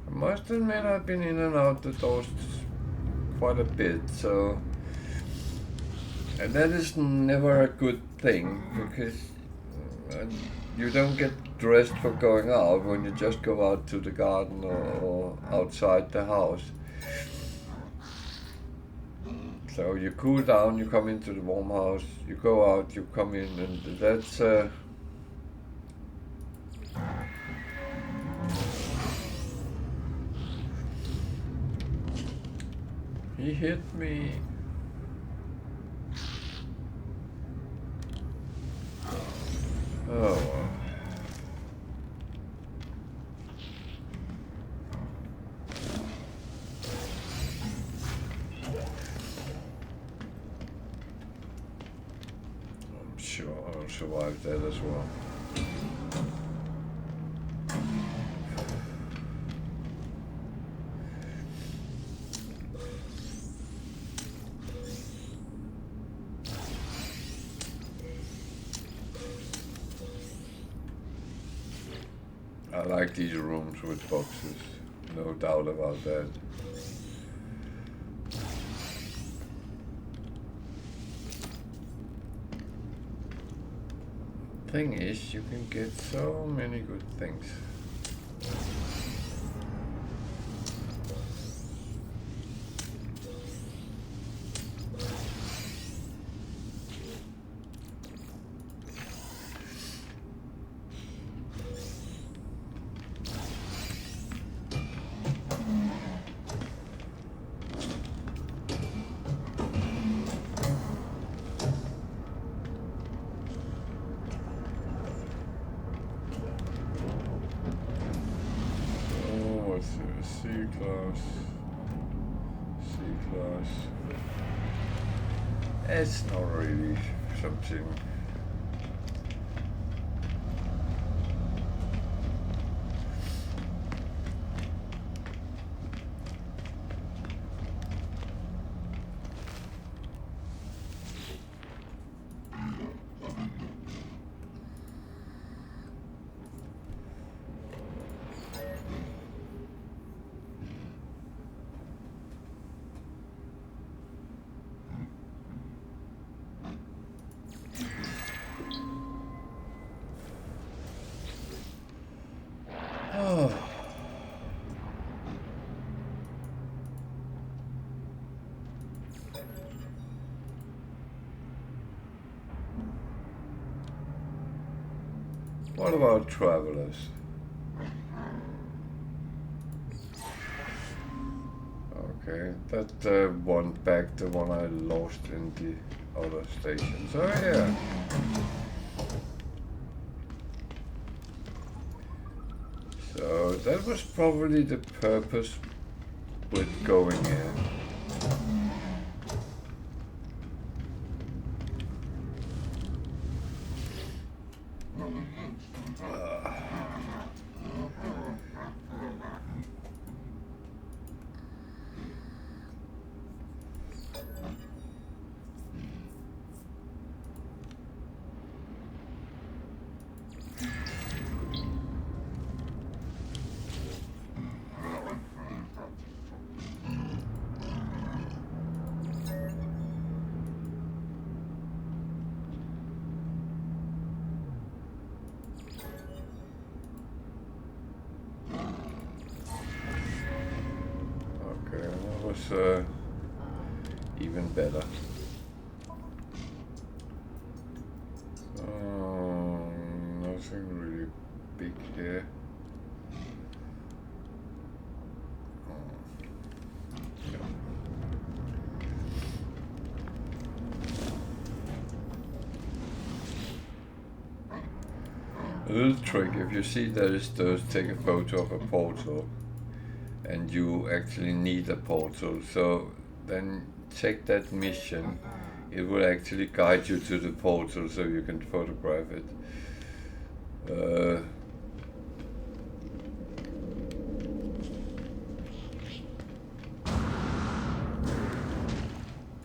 I must admit I've been in and out the doors quite a bit, so, and that is never a good thing because you don't get dressed for going out when you just go out to the garden or outside the house. So you cool down, you come into the warm house, you go out, you come in, and that's he hit me. Oh. I'm sure I'll survive that as well. I like these rooms with boxes, no doubt about that. Thing is, you can get so many good things. C-class. It's not really something. What about travelers? Okay, that one back, the one I lost in the other station. So yeah. So that was probably the purpose with going here. Even better. Nothing really big here. A little trick, if you see there is those, take a photo of a portal and you actually need a portal, so then check that mission. It will actually guide you to the portal so you can photograph it.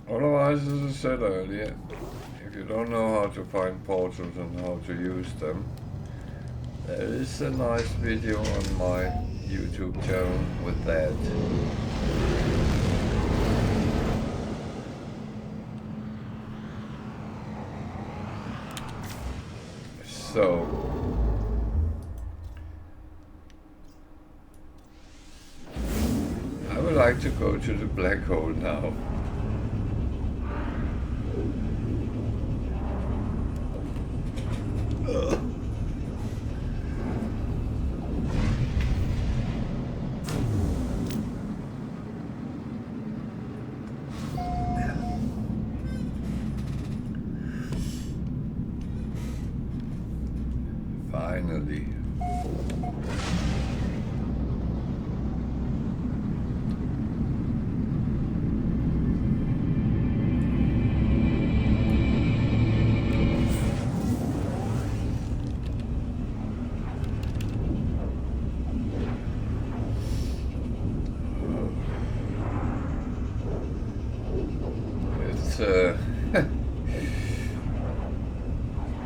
Otherwise, as I said earlier, if you don't know how to find portals and how to use them, there is a nice video on my YouTube channel with that. So, go to the black hole now. Finally.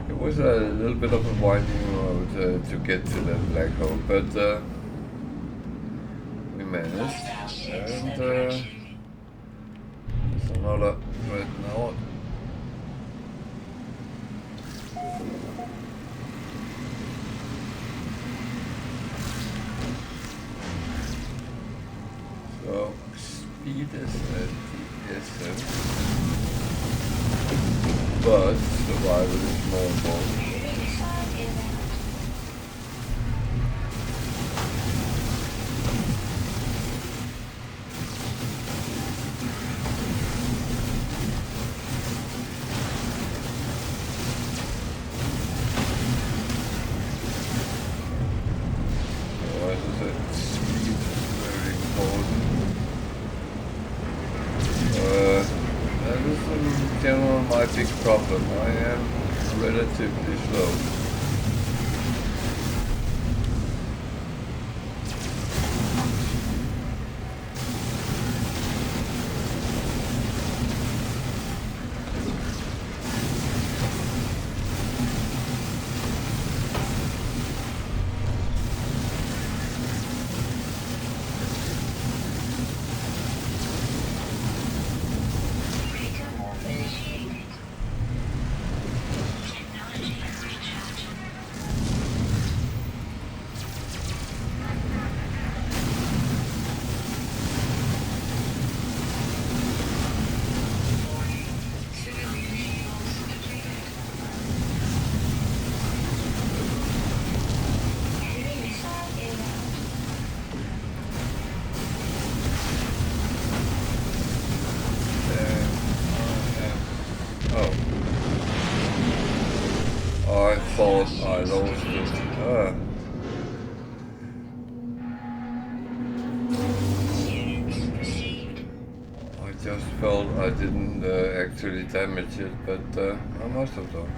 It was a little bit of a winding road to get to that black hole, but we managed, and there's another dreadnought. So speed is at the essence. But survival is more important. So as I said, speed is very important. That is in general my big problem. I am relatively slow. I thought I lost it. I just felt I didn't actually damage it, but I must have done.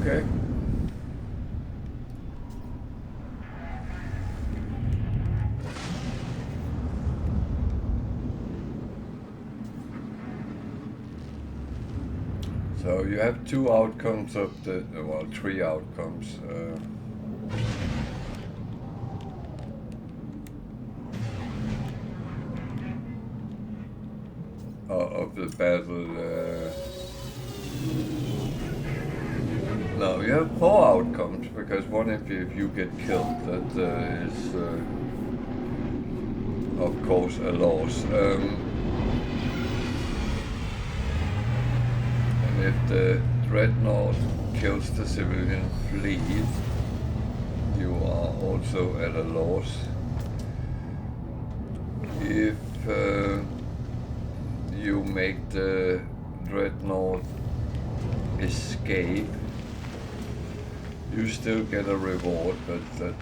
Okay. So you have two outcomes of the, well, three outcomes. Of the battle. No, you have four outcomes, because one, if you get killed, that is of course a loss. And if the dreadnought kills the civilian fleet, you are also at a loss. If you make the dreadnought escape, you still get a reward, but that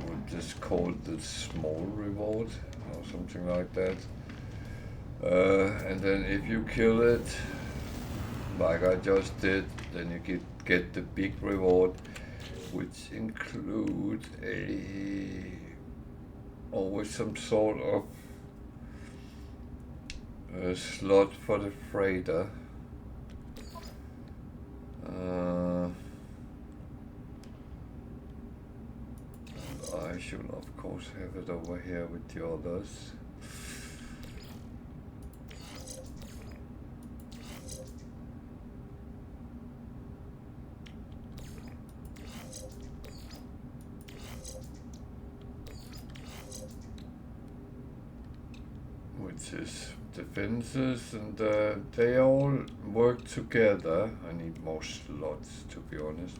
would just call it the small reward or something like that. And then if you kill it, like I just did, then you get the big reward, which includes always some sort of slot for the freighter. I should of course have it over here with the others. defenses, and they all work together. I need more slots, to be honest.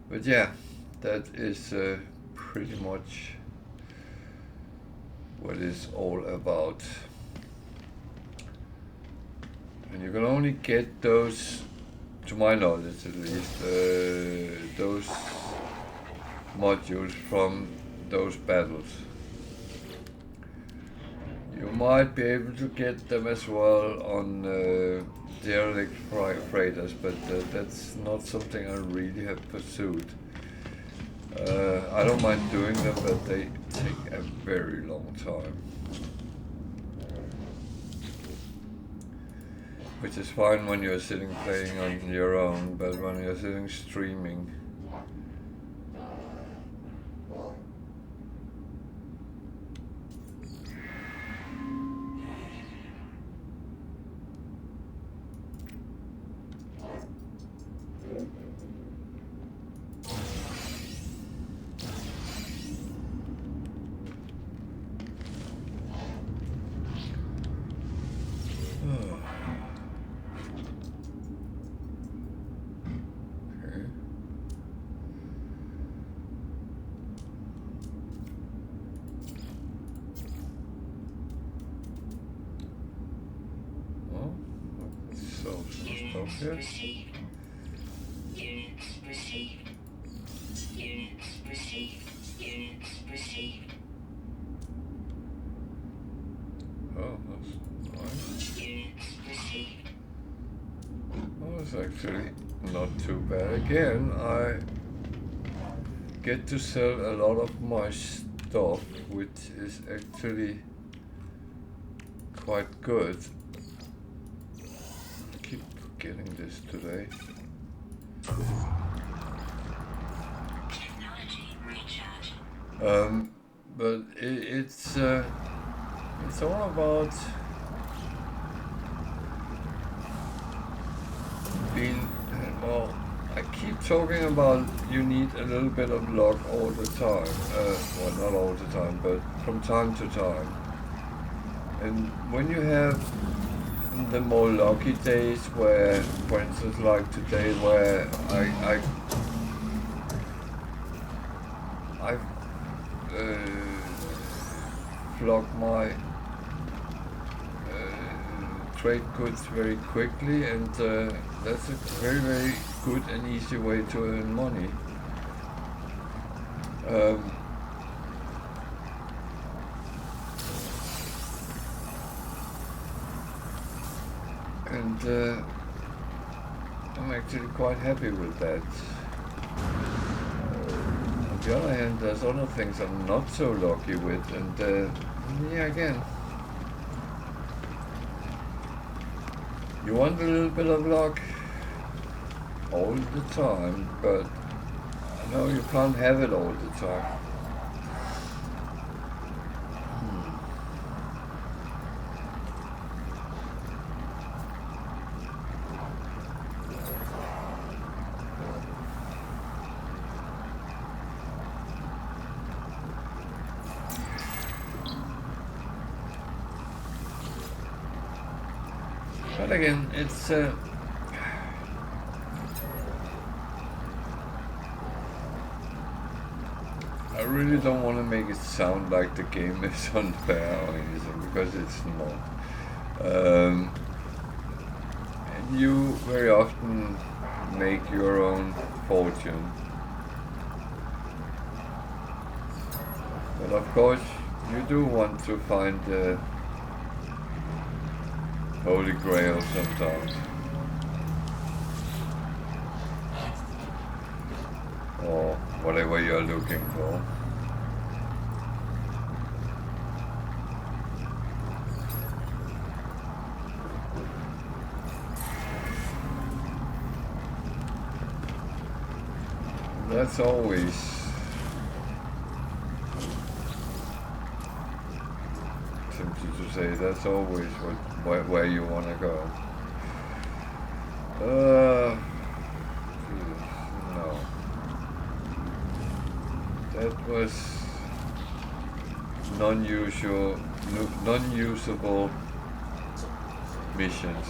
But yeah, that is pretty much what it's all about. And you can only get those, to my knowledge at least, those modules from those battles. You might be able to get them as well on derelict freighters, but that's not something I really have pursued. I don't mind doing them, but they take a very long time. Which is fine when you're sitting playing on your own, but when you're sitting streaming, Received. Units received. Units received. Units received. oh, that's nice. Units received. Oh, it's actually not too bad. Again, I get to sell a lot of my stuff, which is actually quite good. Getting this today. Technology recharge. But it's all about being. Well, I keep talking about you need a little bit of luck all the time. Well, not all the time, but from time to time. And when you have the more lucky days where, for instance, like today, where I flogged my trade goods very quickly, and that's a very, very good and easy way to earn money. And I'm actually quite happy with that. On the other hand, there's other things I'm not so lucky with, and yeah, again, you want a little bit of luck all the time, but I know you can't have it all the time. But again, it's I really don't want to make it sound like the game is unfair or anything, because it's not. And you very often make your own fortune. But of course, you do want to find the Holy Grail sometimes. Or whatever you're looking for. That's always tempted to say, that's always where you want to go. No. That was non-usable missions.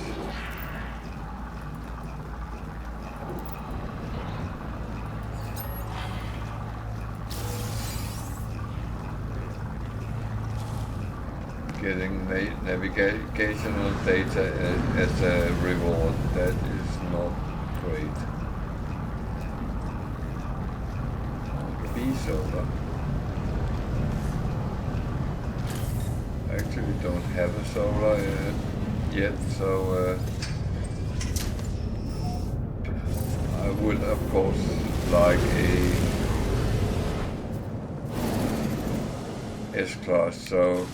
Getting navigational data as a reward, that is not great. Solar. I actually don't have a solar yet, so I would of course like a S-Class, so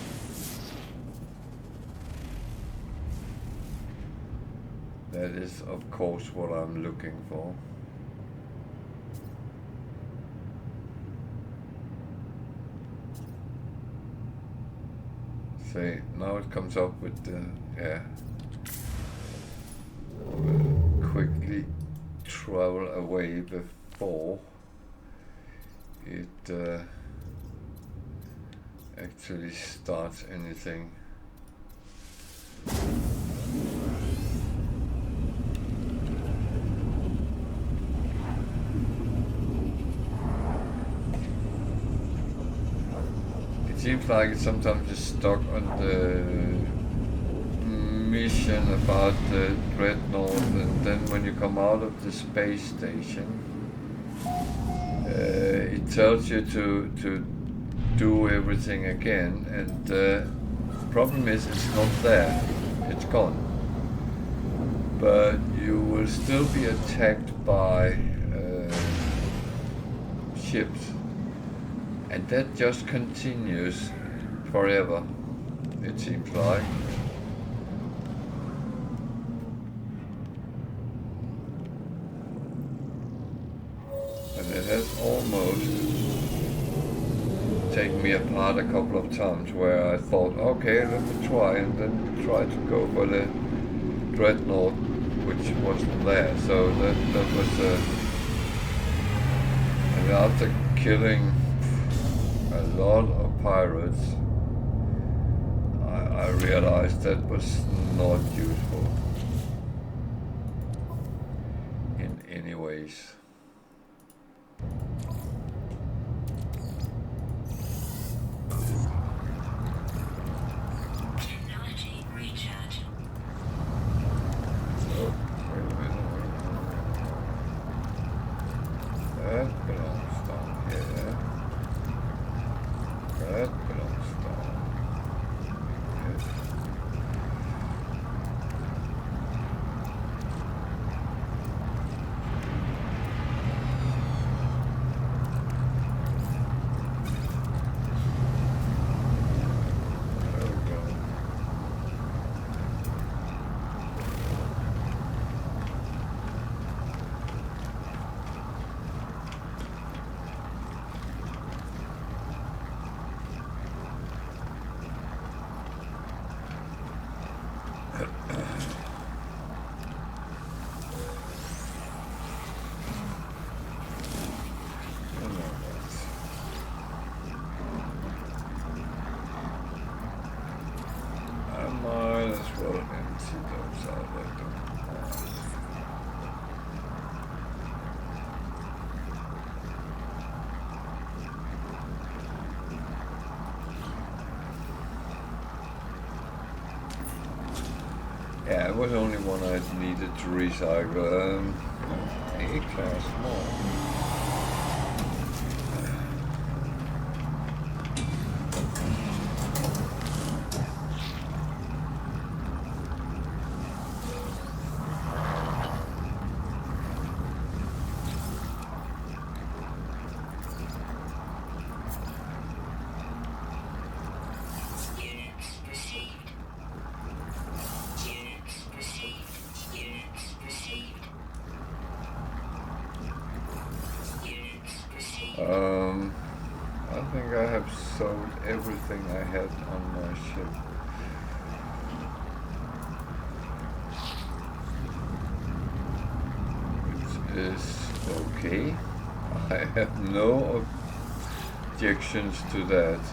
that is of course what I'm looking for. See, now it comes up with the, we'll quickly travel away before it actually starts anything. It seems like it sometimes is stuck on the mission about the Dreadnought, and then when you come out of the space station, it tells you to do everything again, and the problem is it's not there, it's gone. But you will still be attacked by ships. And that just continues forever, it seems like. And it has almost taken me apart a couple of times where I thought, okay, let me try, and then try to go for the Dreadnought, which wasn't there. So that was and after killing a lot of pirates, I realized that was not useful in any ways. Technology recharge. Oh, wait a minute. That belongs down here. That belongs down. Yes. There we go. I might as well empty those out. I don't mind. Yeah, it was only one I needed to recycle. A-class more. Units received. Units received. Units received. Units received. I think I have sold everything I had on my ship. Which is okay. I have no objections to that.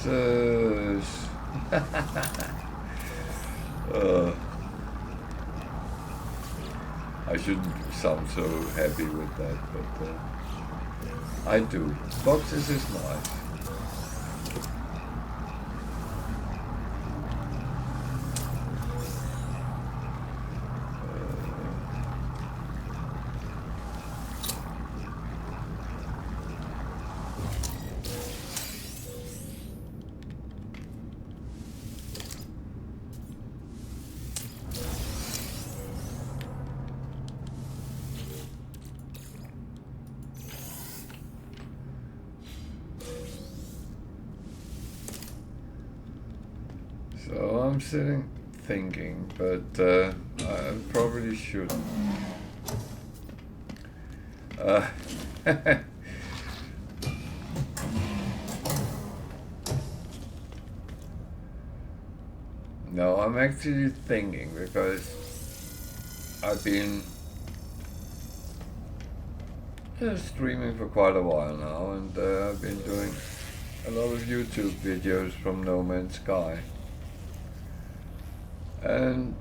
Jesus. I shouldn't sound so happy with that, but I do. Boxes is nice. So I'm sitting thinking, but I probably shouldn't. No, I'm actually thinking because I've been streaming for quite a while now, and I've been doing a lot of YouTube videos from No Man's Sky. And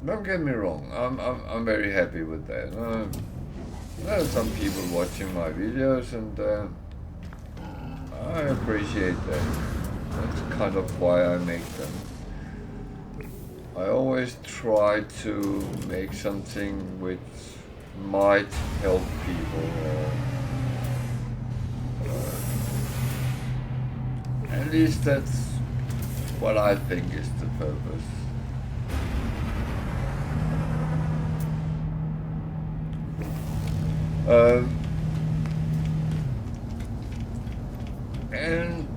don't get me wrong, I'm very happy with that. There are some people watching my videos, and I appreciate that. That's kind of why I make them. I always try to make something which might help people, or at least that's what I think is the purpose. And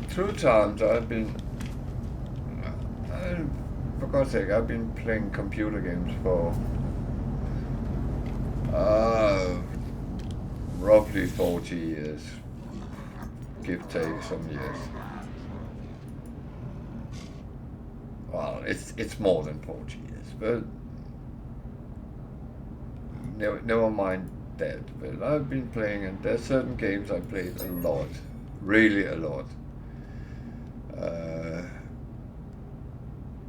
through times I've been, for God's sake, I've been playing computer games for roughly 40 years, give take some years. Well, it's more than 40 years, but never mind that. But I've been playing, and there's certain games I played a lot, really a lot.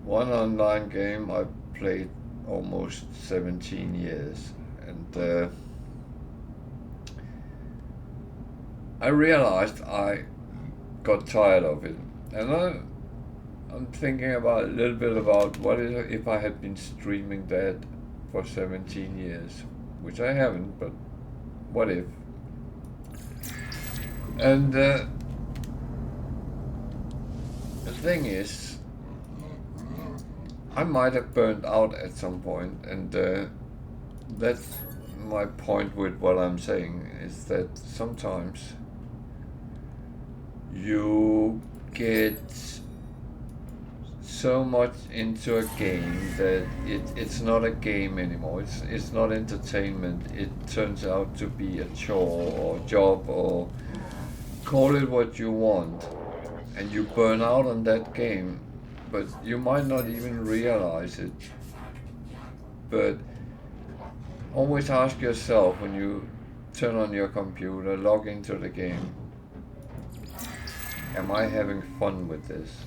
One online game I played almost 17 years, and I realized I got tired of it, and I'm thinking about a little bit about what if I had been streaming that for 17 years, which I haven't, but what if? And the thing is, I might have burned out at some point, and that's my point with what I'm saying, is that sometimes you get so much into a game that it's not a game anymore. It's not entertainment. It turns out to be a chore or job, or call it what you want, and you burn out on that game, but you might not even realize it. But always ask yourself, when you turn on your computer, log into the game, am I having fun with this?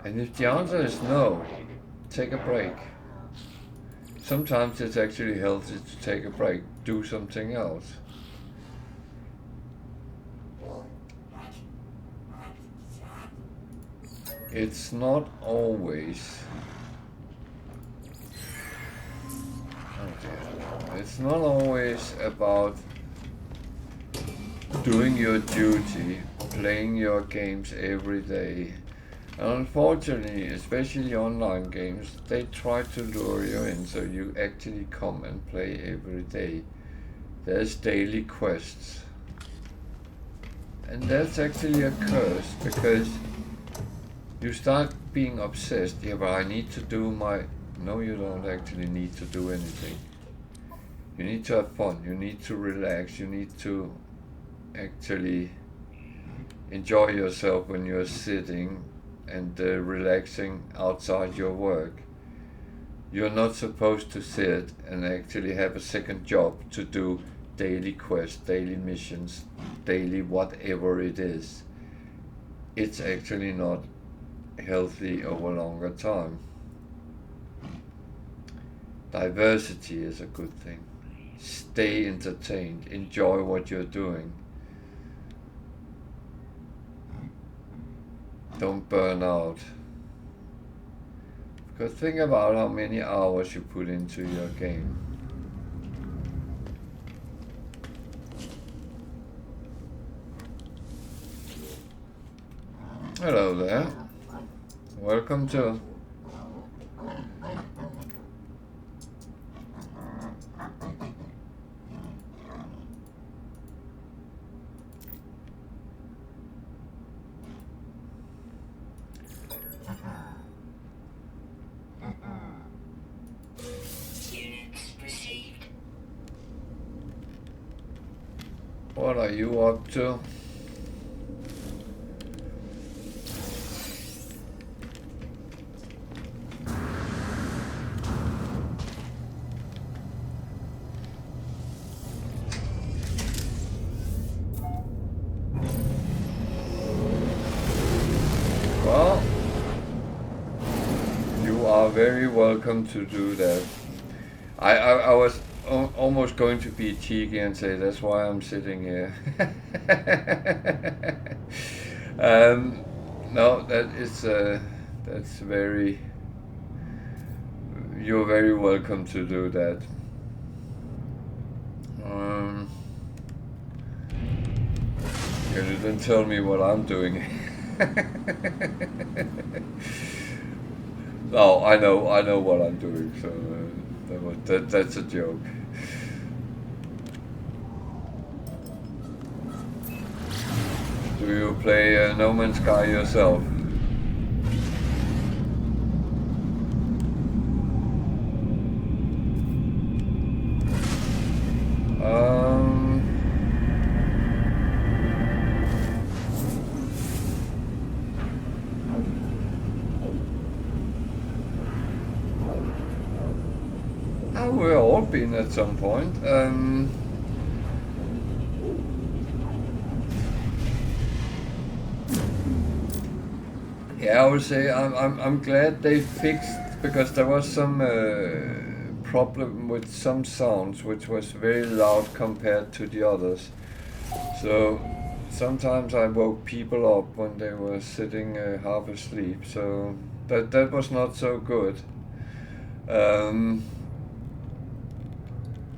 And if the answer is no, take a break. Sometimes it's actually healthy to take a break, do something else. It's not always, it's not always about doing your duty, playing your games every day. And unfortunately, especially online games, they try to lure you in so you actually come and play every day. There's daily quests. And that's actually a curse, because you start being obsessed. Yeah, but I need to do my... No, you don't actually need to do anything. You need to have fun, you need to relax, you need to actually enjoy yourself when you're sitting and relaxing outside your work. You're not supposed to sit and actually have a second job to do daily quests, daily missions, daily whatever it is, it's actually not healthy over longer time. Diversity is a good thing. Stay entertained, enjoy what you're doing. Don't burn out. Because think about how many hours you put into your game. Hello there. Welcome to Units received. what are you up to? Well, you are very welcome to do that. I was almost going to be cheeky and say that's why I'm sitting here. No, that's very. You're very welcome to do that. You didn't tell me what I'm doing. No, I know what I'm doing. So that's a joke. Do you play No Man's Sky yourself? We've all been at some point. Yeah, I would say I'm glad they fixed, because there was some problem with some sounds which was very loud compared to the others. So sometimes I woke people up when they were sitting half asleep. So that was not so good.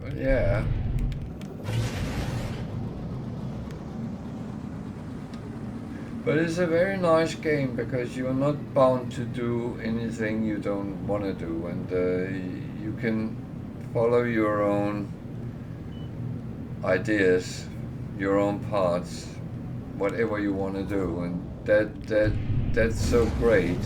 But yeah. But it's a very nice game because you're not bound to do anything you don't want to do, and you can follow your own ideas, your own paths, whatever you want to do, and that's so great.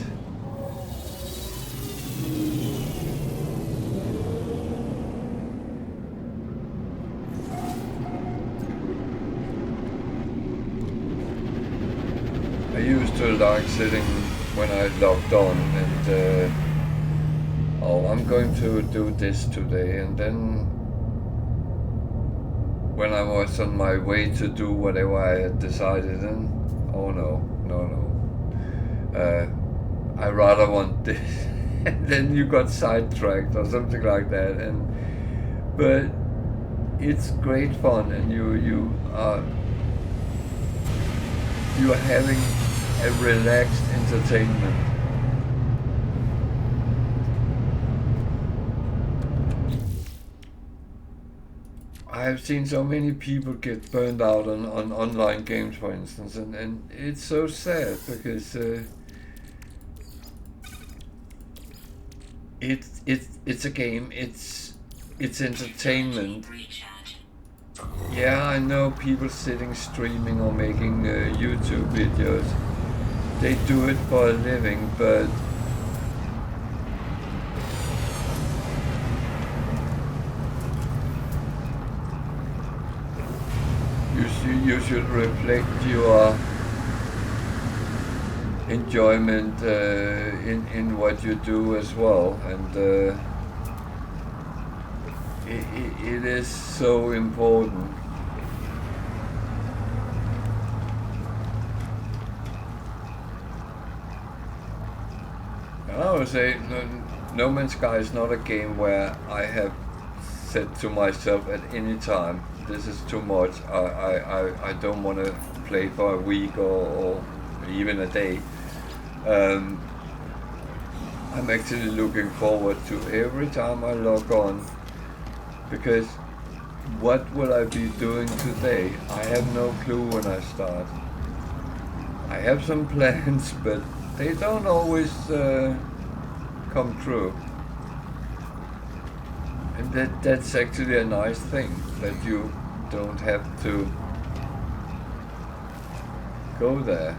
I used to like sitting when I logged on and oh, I'm going to do this today, and then when I was on my way to do whatever I had decided, and oh no, I rather want this, and then you got sidetracked or something like that, but it's great fun, and you are having a relaxed entertainment. I have seen so many people get burned out on online games, for instance, and it's so sad because it's a game, it's entertainment. Yeah, I know people sitting streaming or making YouTube videos. They do it for a living, but you should reflect your enjoyment in what you do as well, and it is so important. And I would say No Man's Sky is not a game where I have said to myself at any time, this is too much, I don't want to play for a week or even a day. I'm actually looking forward to every time I log on, because what will I be doing today? I have no clue when I start. I have some plans, but they don't always come true. And that's actually a nice thing, that you don't have to go there.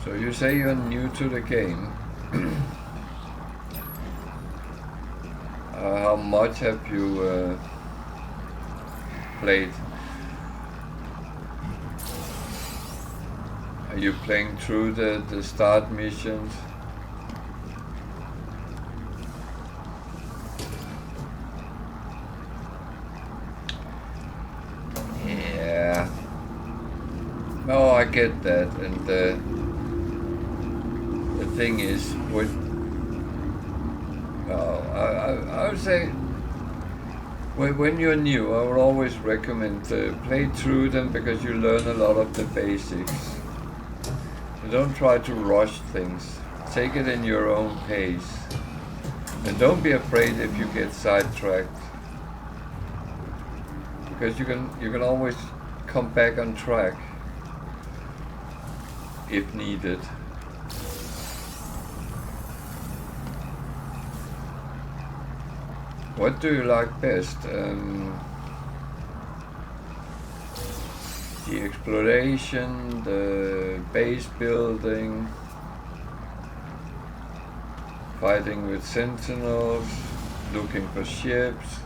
So you say you're new to the game. How much have you played? Are you playing through the start missions? Yeah. No, I get that, and the thing is, I would say, when you're new, I would always recommend play through them, because you learn a lot of the basics. You don't try to rush things. Take it in your own pace. And don't be afraid if you get sidetracked, because you can always come back on track if needed. What do you like best? The exploration, the base building, fighting with sentinels, looking for ships.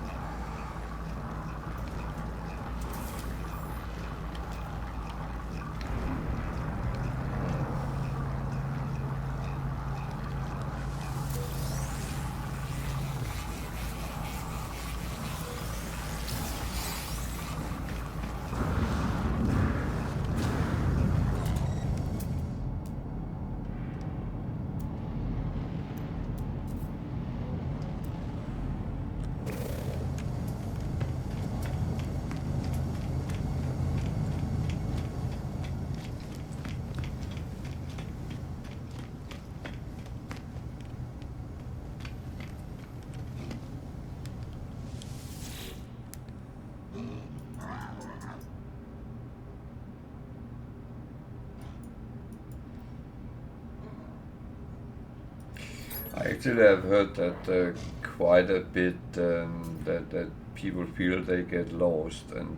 Actually, I've heard that quite a bit, that people feel they get lost, and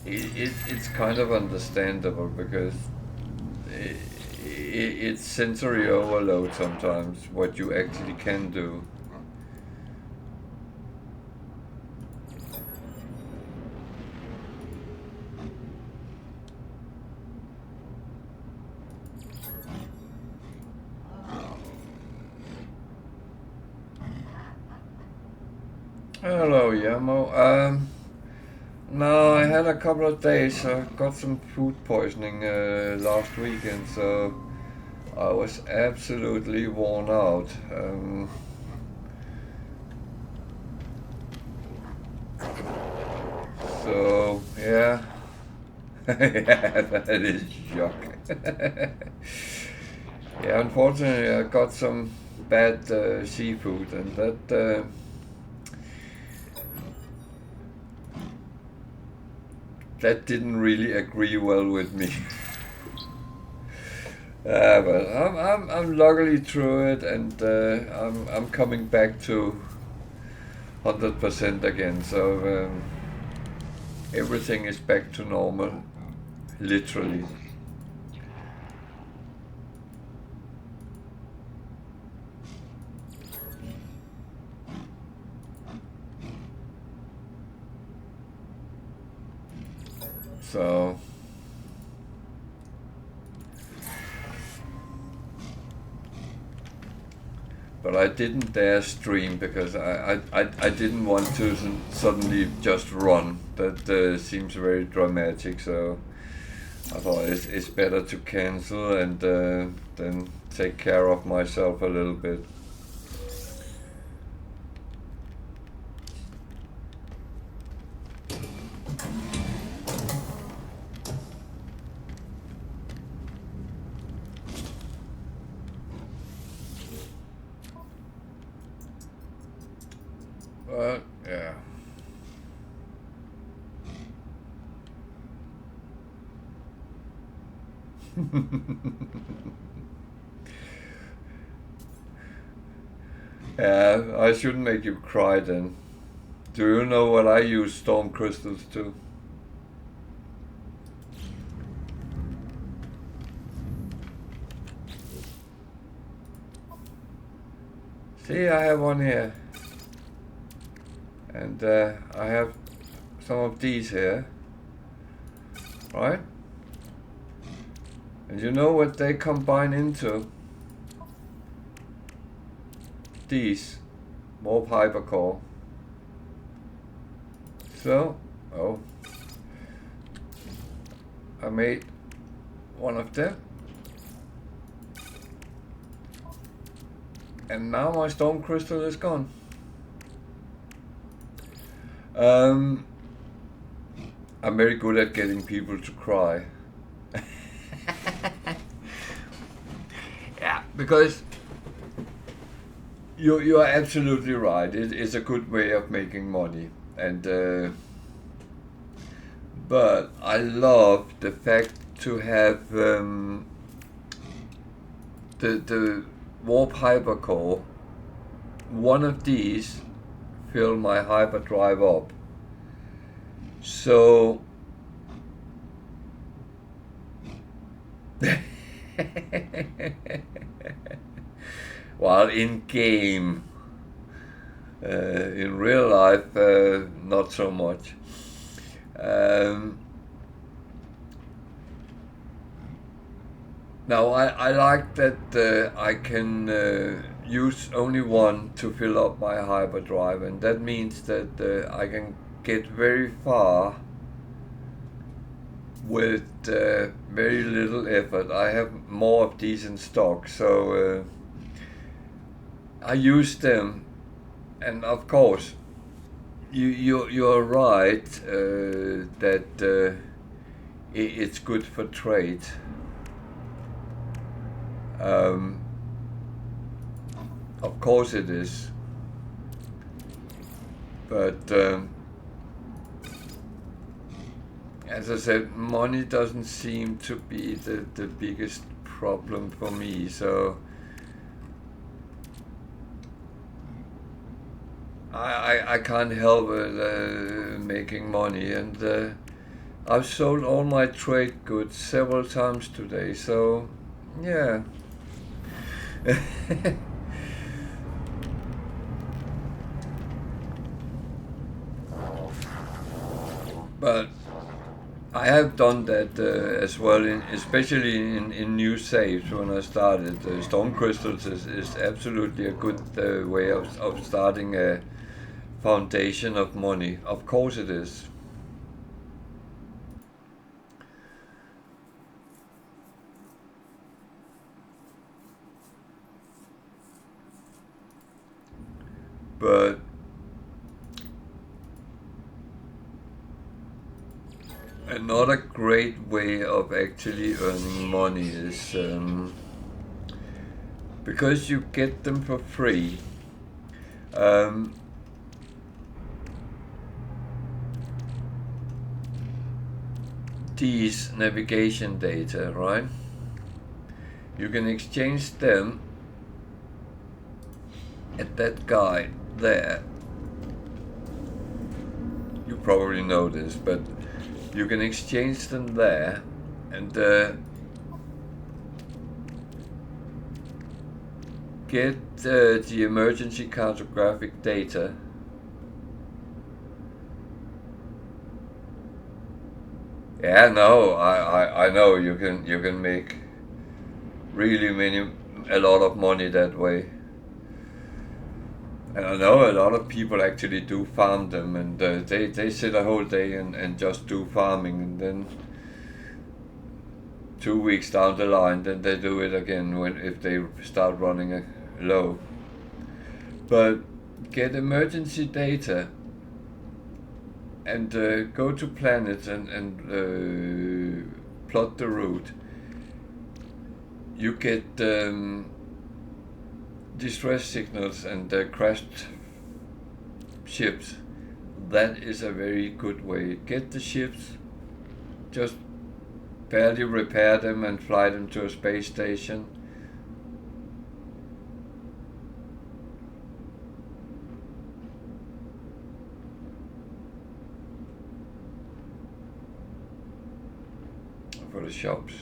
it's kind of understandable, because it's sensory overload sometimes, what you actually can do. Hello, Yamo. No, I had a couple of days. I got some food poisoning last weekend, so I was absolutely worn out. So yeah, yeah, that is shock. Yeah, unfortunately, I got some bad seafood, and that didn't really agree well with me. But I'm luckily through it, and I'm coming back to 100% again. So everything is back to normal, literally. So but I didn't dare stream because I didn't want to suddenly just run. That seems very dramatic, so I thought it's better to cancel and then take care of myself a little bit. But yeah. Yeah, I shouldn't make you cry then. Do you know what I use storm crystals to? See, I have one here. And I have some of these here. Right? And you know what they combine into? These. Warp hypercore. So, I made one of them. And now my storm crystal is gone. I'm very good at getting people to cry. Yeah, because you are absolutely right. It is a good way of making money, and but I love the fact to have the warp hypercore. One of these fill my hyperdrive up. So while in game, in real life, not so much. Now I like that I can use only one to fill up my hyperdrive, and that means that I can get very far with very little effort. I have more of these in stock, so I use them, and of course you're right that it's good for trade. Of course it is, but as I said, money doesn't seem to be the biggest problem for me, so I can't help making money, and I've sold all my trade goods several times today, so yeah. But I have done that as well, especially in new saves when I started. Storm crystals is absolutely a good way of starting a foundation of money. Of course it is. But another great way of actually earning money is because you get them for free. These navigation data, right? You can exchange them at that guy there. You probably know this, but you can exchange them there, and get the emergency cartographic data, Yeah, no, I know you can make really a lot of money that way. And I know a lot of people actually do farm them, and they sit a whole day and just do farming, and then 2 weeks down the line, then they do it again if they start running low. But get emergency data and go to planets and plot the route. You get distress signals and crashed ships. That is a very good way. Get the ships, just barely repair them and fly them to a space station. For the shops.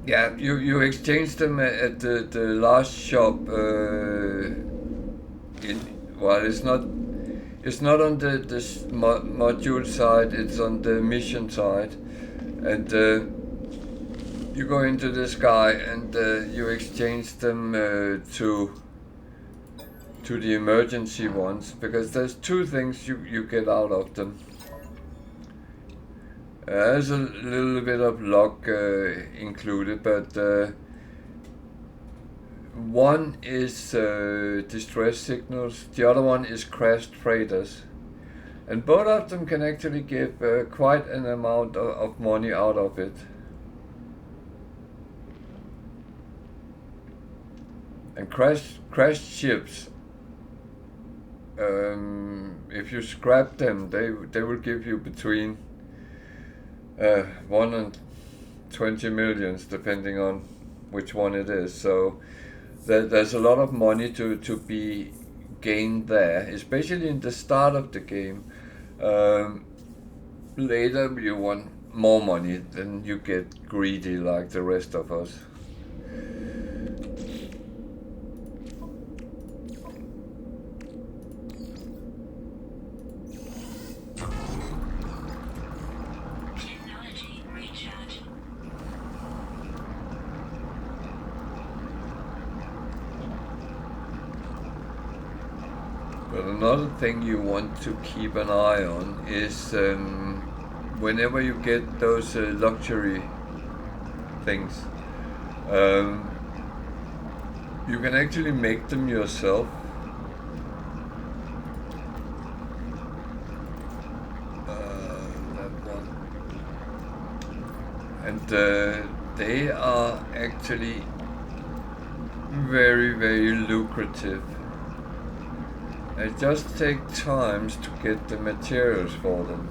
Yeah, you exchange them at the last shop. Well, it's not on the module side. It's on the mission side, and you go into this guy and you exchange them to the emergency ones, because there's two things you get out of them. There's a little bit of luck included, but one is distress signals, the other one is crashed freighters. And both of them can actually give quite an amount of money out of it. And crashed ships, if you scrap them, they will give you between 1 and 20 millions, depending on which one it is. So there's a lot of money to be gained there, especially in the start of the game. Later you want more money, then you get greedy like the rest of us. But another thing you want to keep an eye on is whenever you get those luxury things, you can actually make them yourself. That one. And they are actually very lucrative. It just takes time to get the materials for them.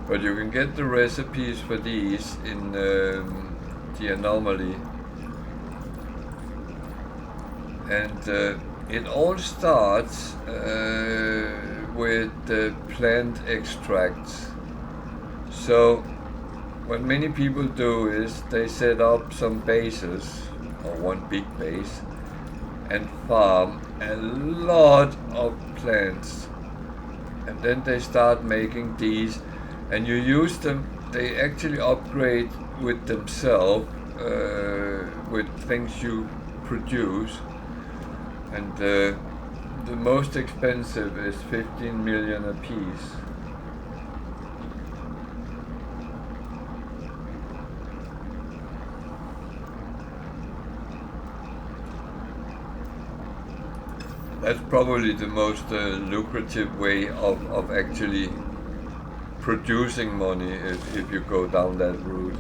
But you can get the recipes for these in the anomaly. And it all starts with the plant extracts. So what many people do is they set up some bases, or one big base, and farm a lot of plants. And then they start making these, and you use them, they actually upgrade with themselves, with things you produce. And the most expensive is 15 million a piece. That's probably the most lucrative way of actually producing money if you go down that route.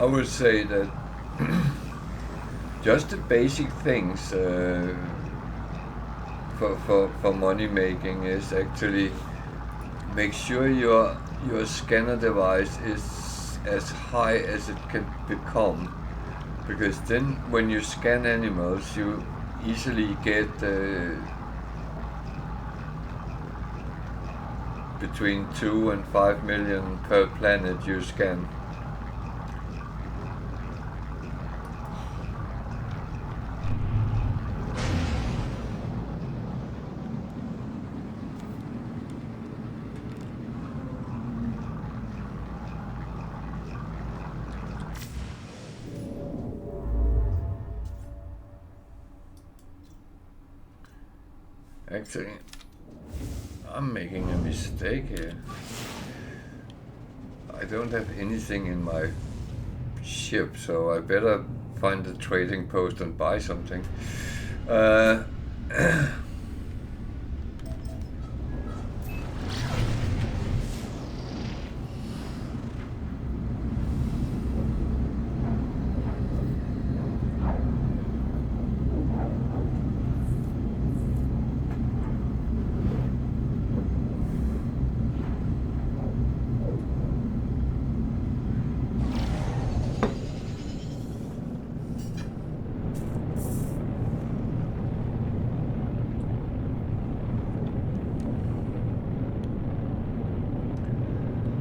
would say that just the basic things for money making is actually make sure your scanner device is as high as it can become, because then when you scan animals you easily get between 2 and 5 million per planet you scan. Actually, I'm making a mistake here. I don't have anything in my ship, so I better find a trading post and buy something.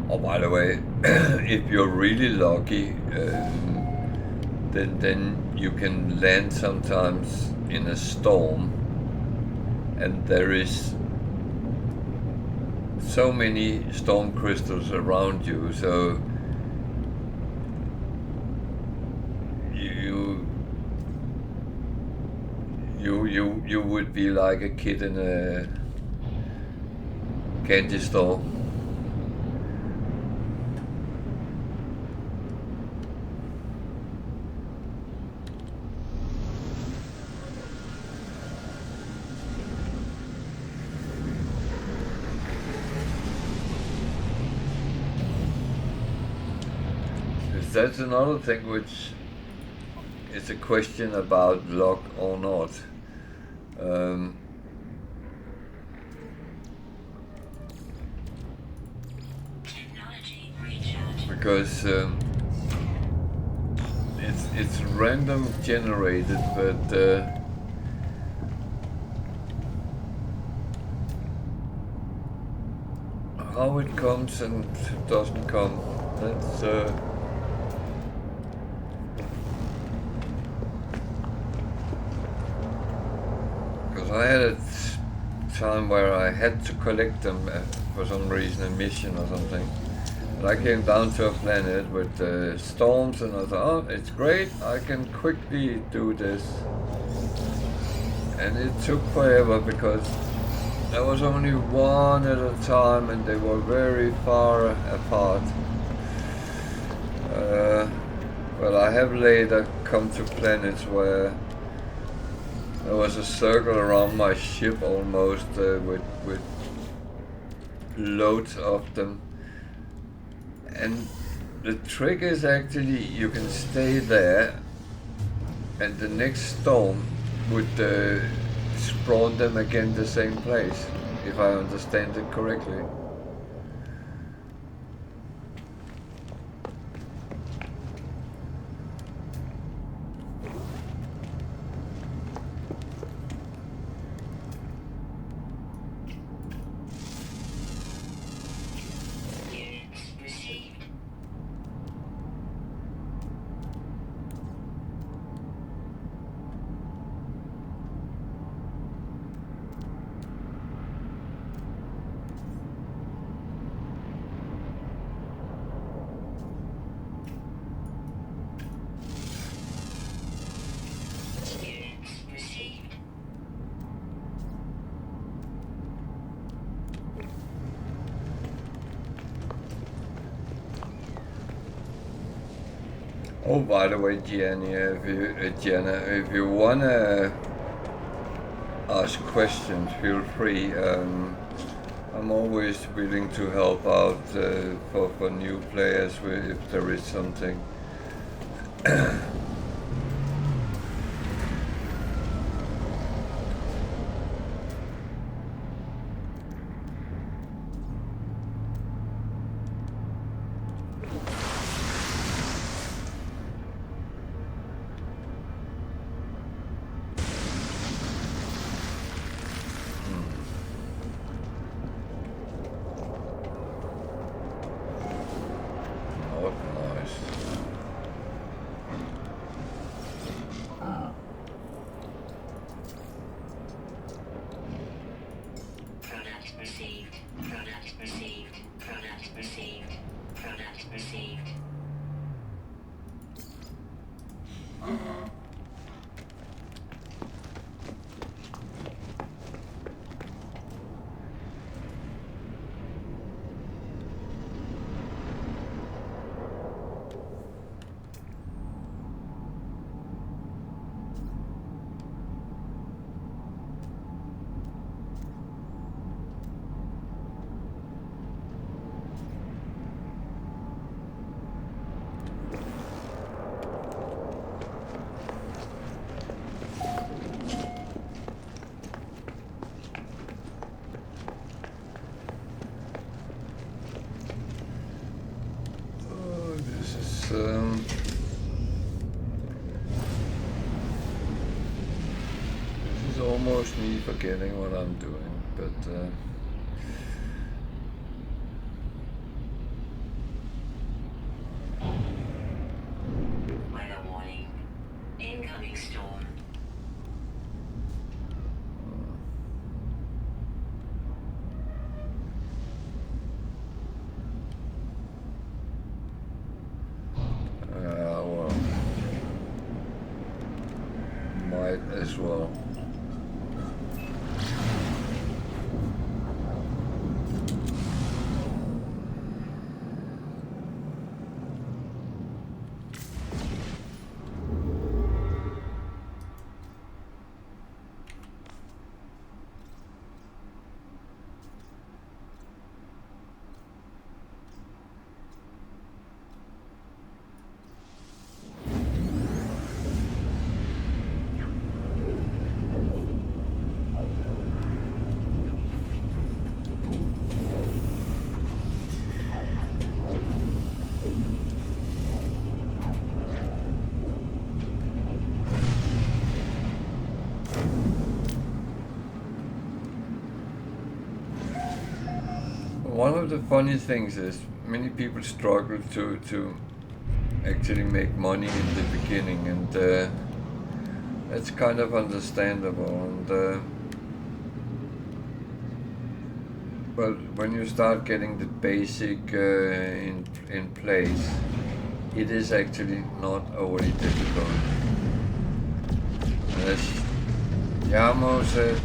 Oh, by the way, if you're really lucky, then you can land sometimes in a storm, and there is so many storm crystals around you, so you would be like a kid in a candy store. That's another thing which is a question about luck or not. Because it's random generated, but how it comes and doesn't come, that's I had a time where I had to collect them for some reason, a mission or something. And I came down to a planet with storms, and I thought, oh, it's great, I can quickly do this. And it took forever because there was only one at a time and they were very far apart. But I have later come to planets where there was a circle around my ship almost with loads of them. And the trick is actually you can stay there and the next storm would spawn them again the same place, if I understand it correctly. Oh, by the way, Gianna, if you wanna ask questions, feel free. I'm always willing to help out for new players if there is something. This is almost me forgetting what I'm doing, but Weather warning. Incoming storm. well, might as well. One of the funny things is many people struggle to actually make money in the beginning, and that's kind of understandable. And but when you start getting the basic in place, it is actually not overly difficult. As Yamo said,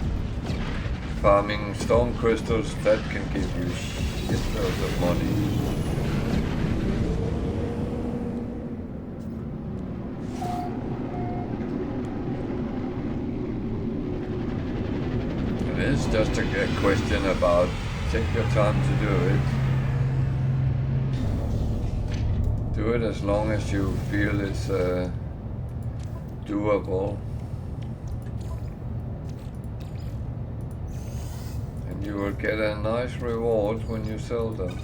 farming stone crystals, that can give you shitloads of money. It is just a question about take your time to do it. Do it as long as you feel it's doable. You will get a nice reward when you sell them.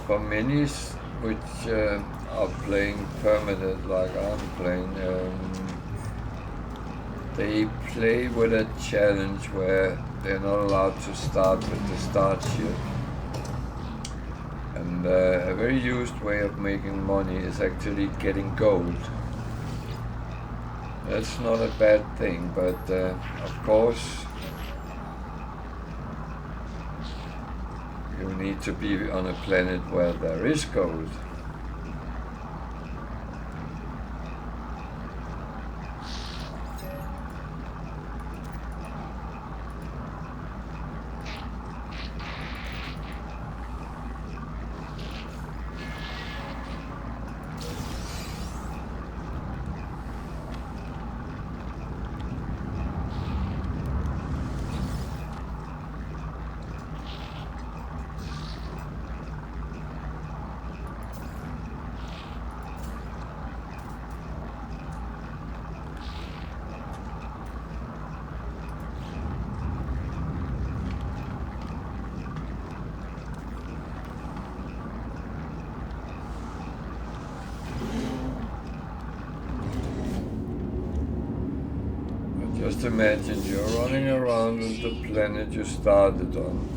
For many which are playing Permadeath like I'm playing, they play with a challenge where they're not allowed to start with the start ship. And a very used way of making money is actually getting gold. That's not a bad thing, but of course you need to be on a planet where there is gold. Just imagine you're running around on the planet you started on.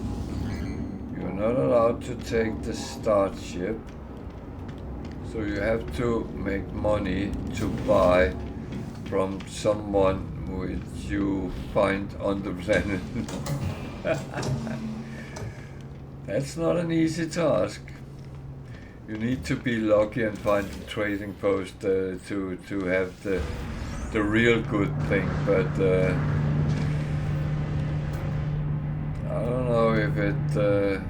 You're not allowed to take the start ship. So you have to make money to buy from someone which you find on the planet. That's not an easy task. You need to be lucky and find a trading post to have the real good thing, but I don't know if it.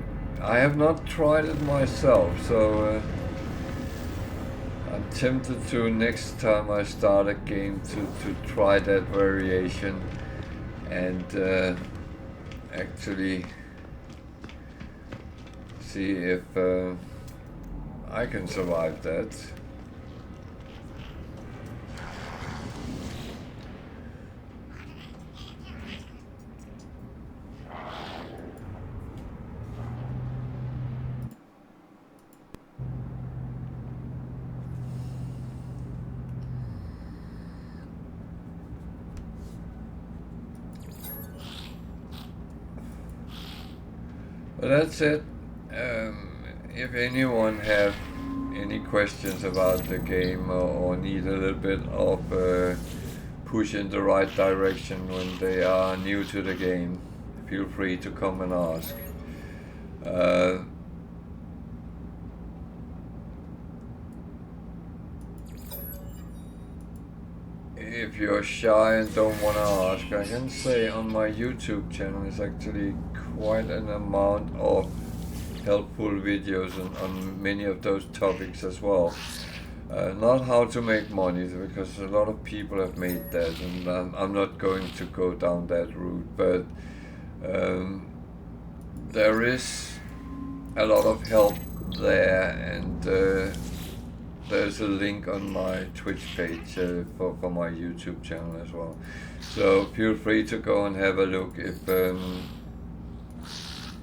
I have not tried it myself, so I'm tempted to next time I start a game to try that variation and actually see if I can survive that. But that's it. If anyone have any questions about the game or need a little bit of push in the right direction when they are new to the game, feel free to come and ask. If you're shy and don't want to ask, I can say on my YouTube channel is actually quite an amount of helpful videos on many of those topics as well. Not how to make money, because a lot of people have made that, and I'm not going to go down that route, but there is a lot of help there, and there's a link on my Twitch page for my YouTube channel as well. So feel free to go and have a look if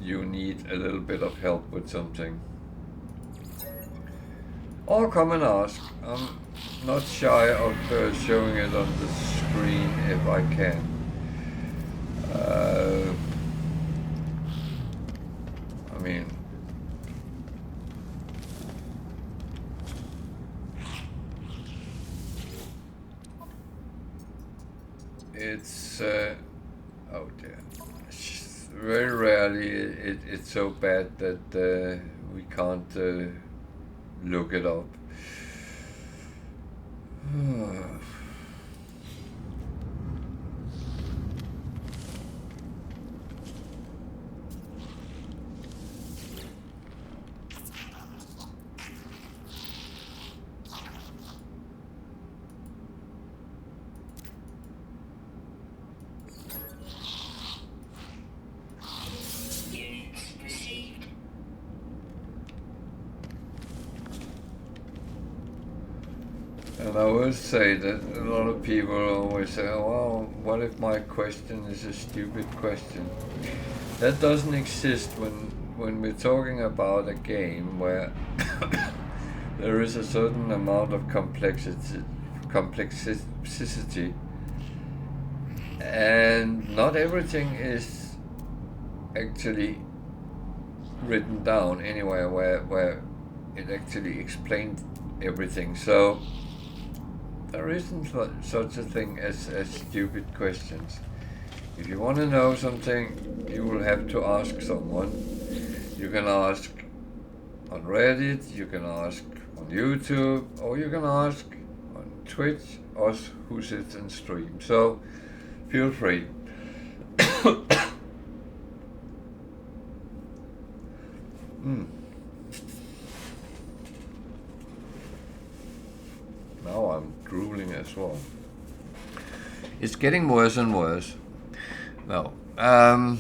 you need a little bit of help with something. Or come and ask. I'm not shy of showing it on the screen if I can. I mean, it's oh dear. Very rarely it's so bad that we can't look it up. And I will say that a lot of people always say, oh, well, what if my question is a stupid question? That doesn't exist when we're talking about a game where there is a certain amount of complexity, and not everything is actually written down anywhere where it actually explained everything. So there isn't such a thing as stupid questions. If you want to know something, you will have to ask someone. You can ask on Reddit, you can ask on YouTube, or you can ask on Twitch, us who sits and streams. So feel free. Now I'm drooling as well. It's getting worse and worse. No. The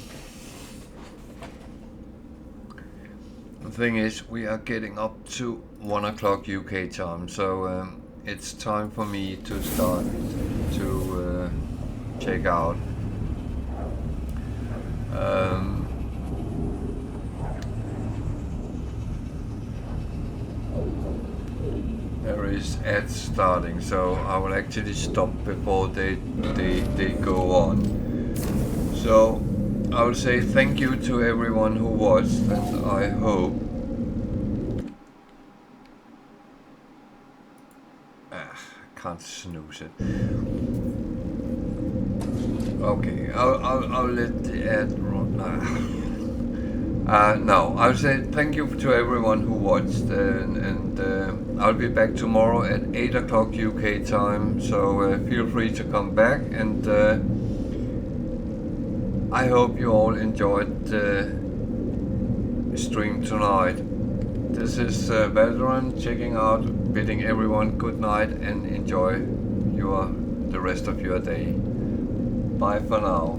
thing is, we are getting up to 1 o'clock UK time, so it's time for me to start to check out. There these ads starting, so I will actually stop before they go on. So I will say thank you to everyone who watched, and I hope I can't snooze it. Okay, I'll let the ad run. No, I'll say thank you to everyone who watched, and I'll be back tomorrow at 8 o'clock UK time, so feel free to come back, and I hope you all enjoyed the stream tonight. This is Veteran checking out, bidding everyone good night and enjoy the rest of your day. Bye for now.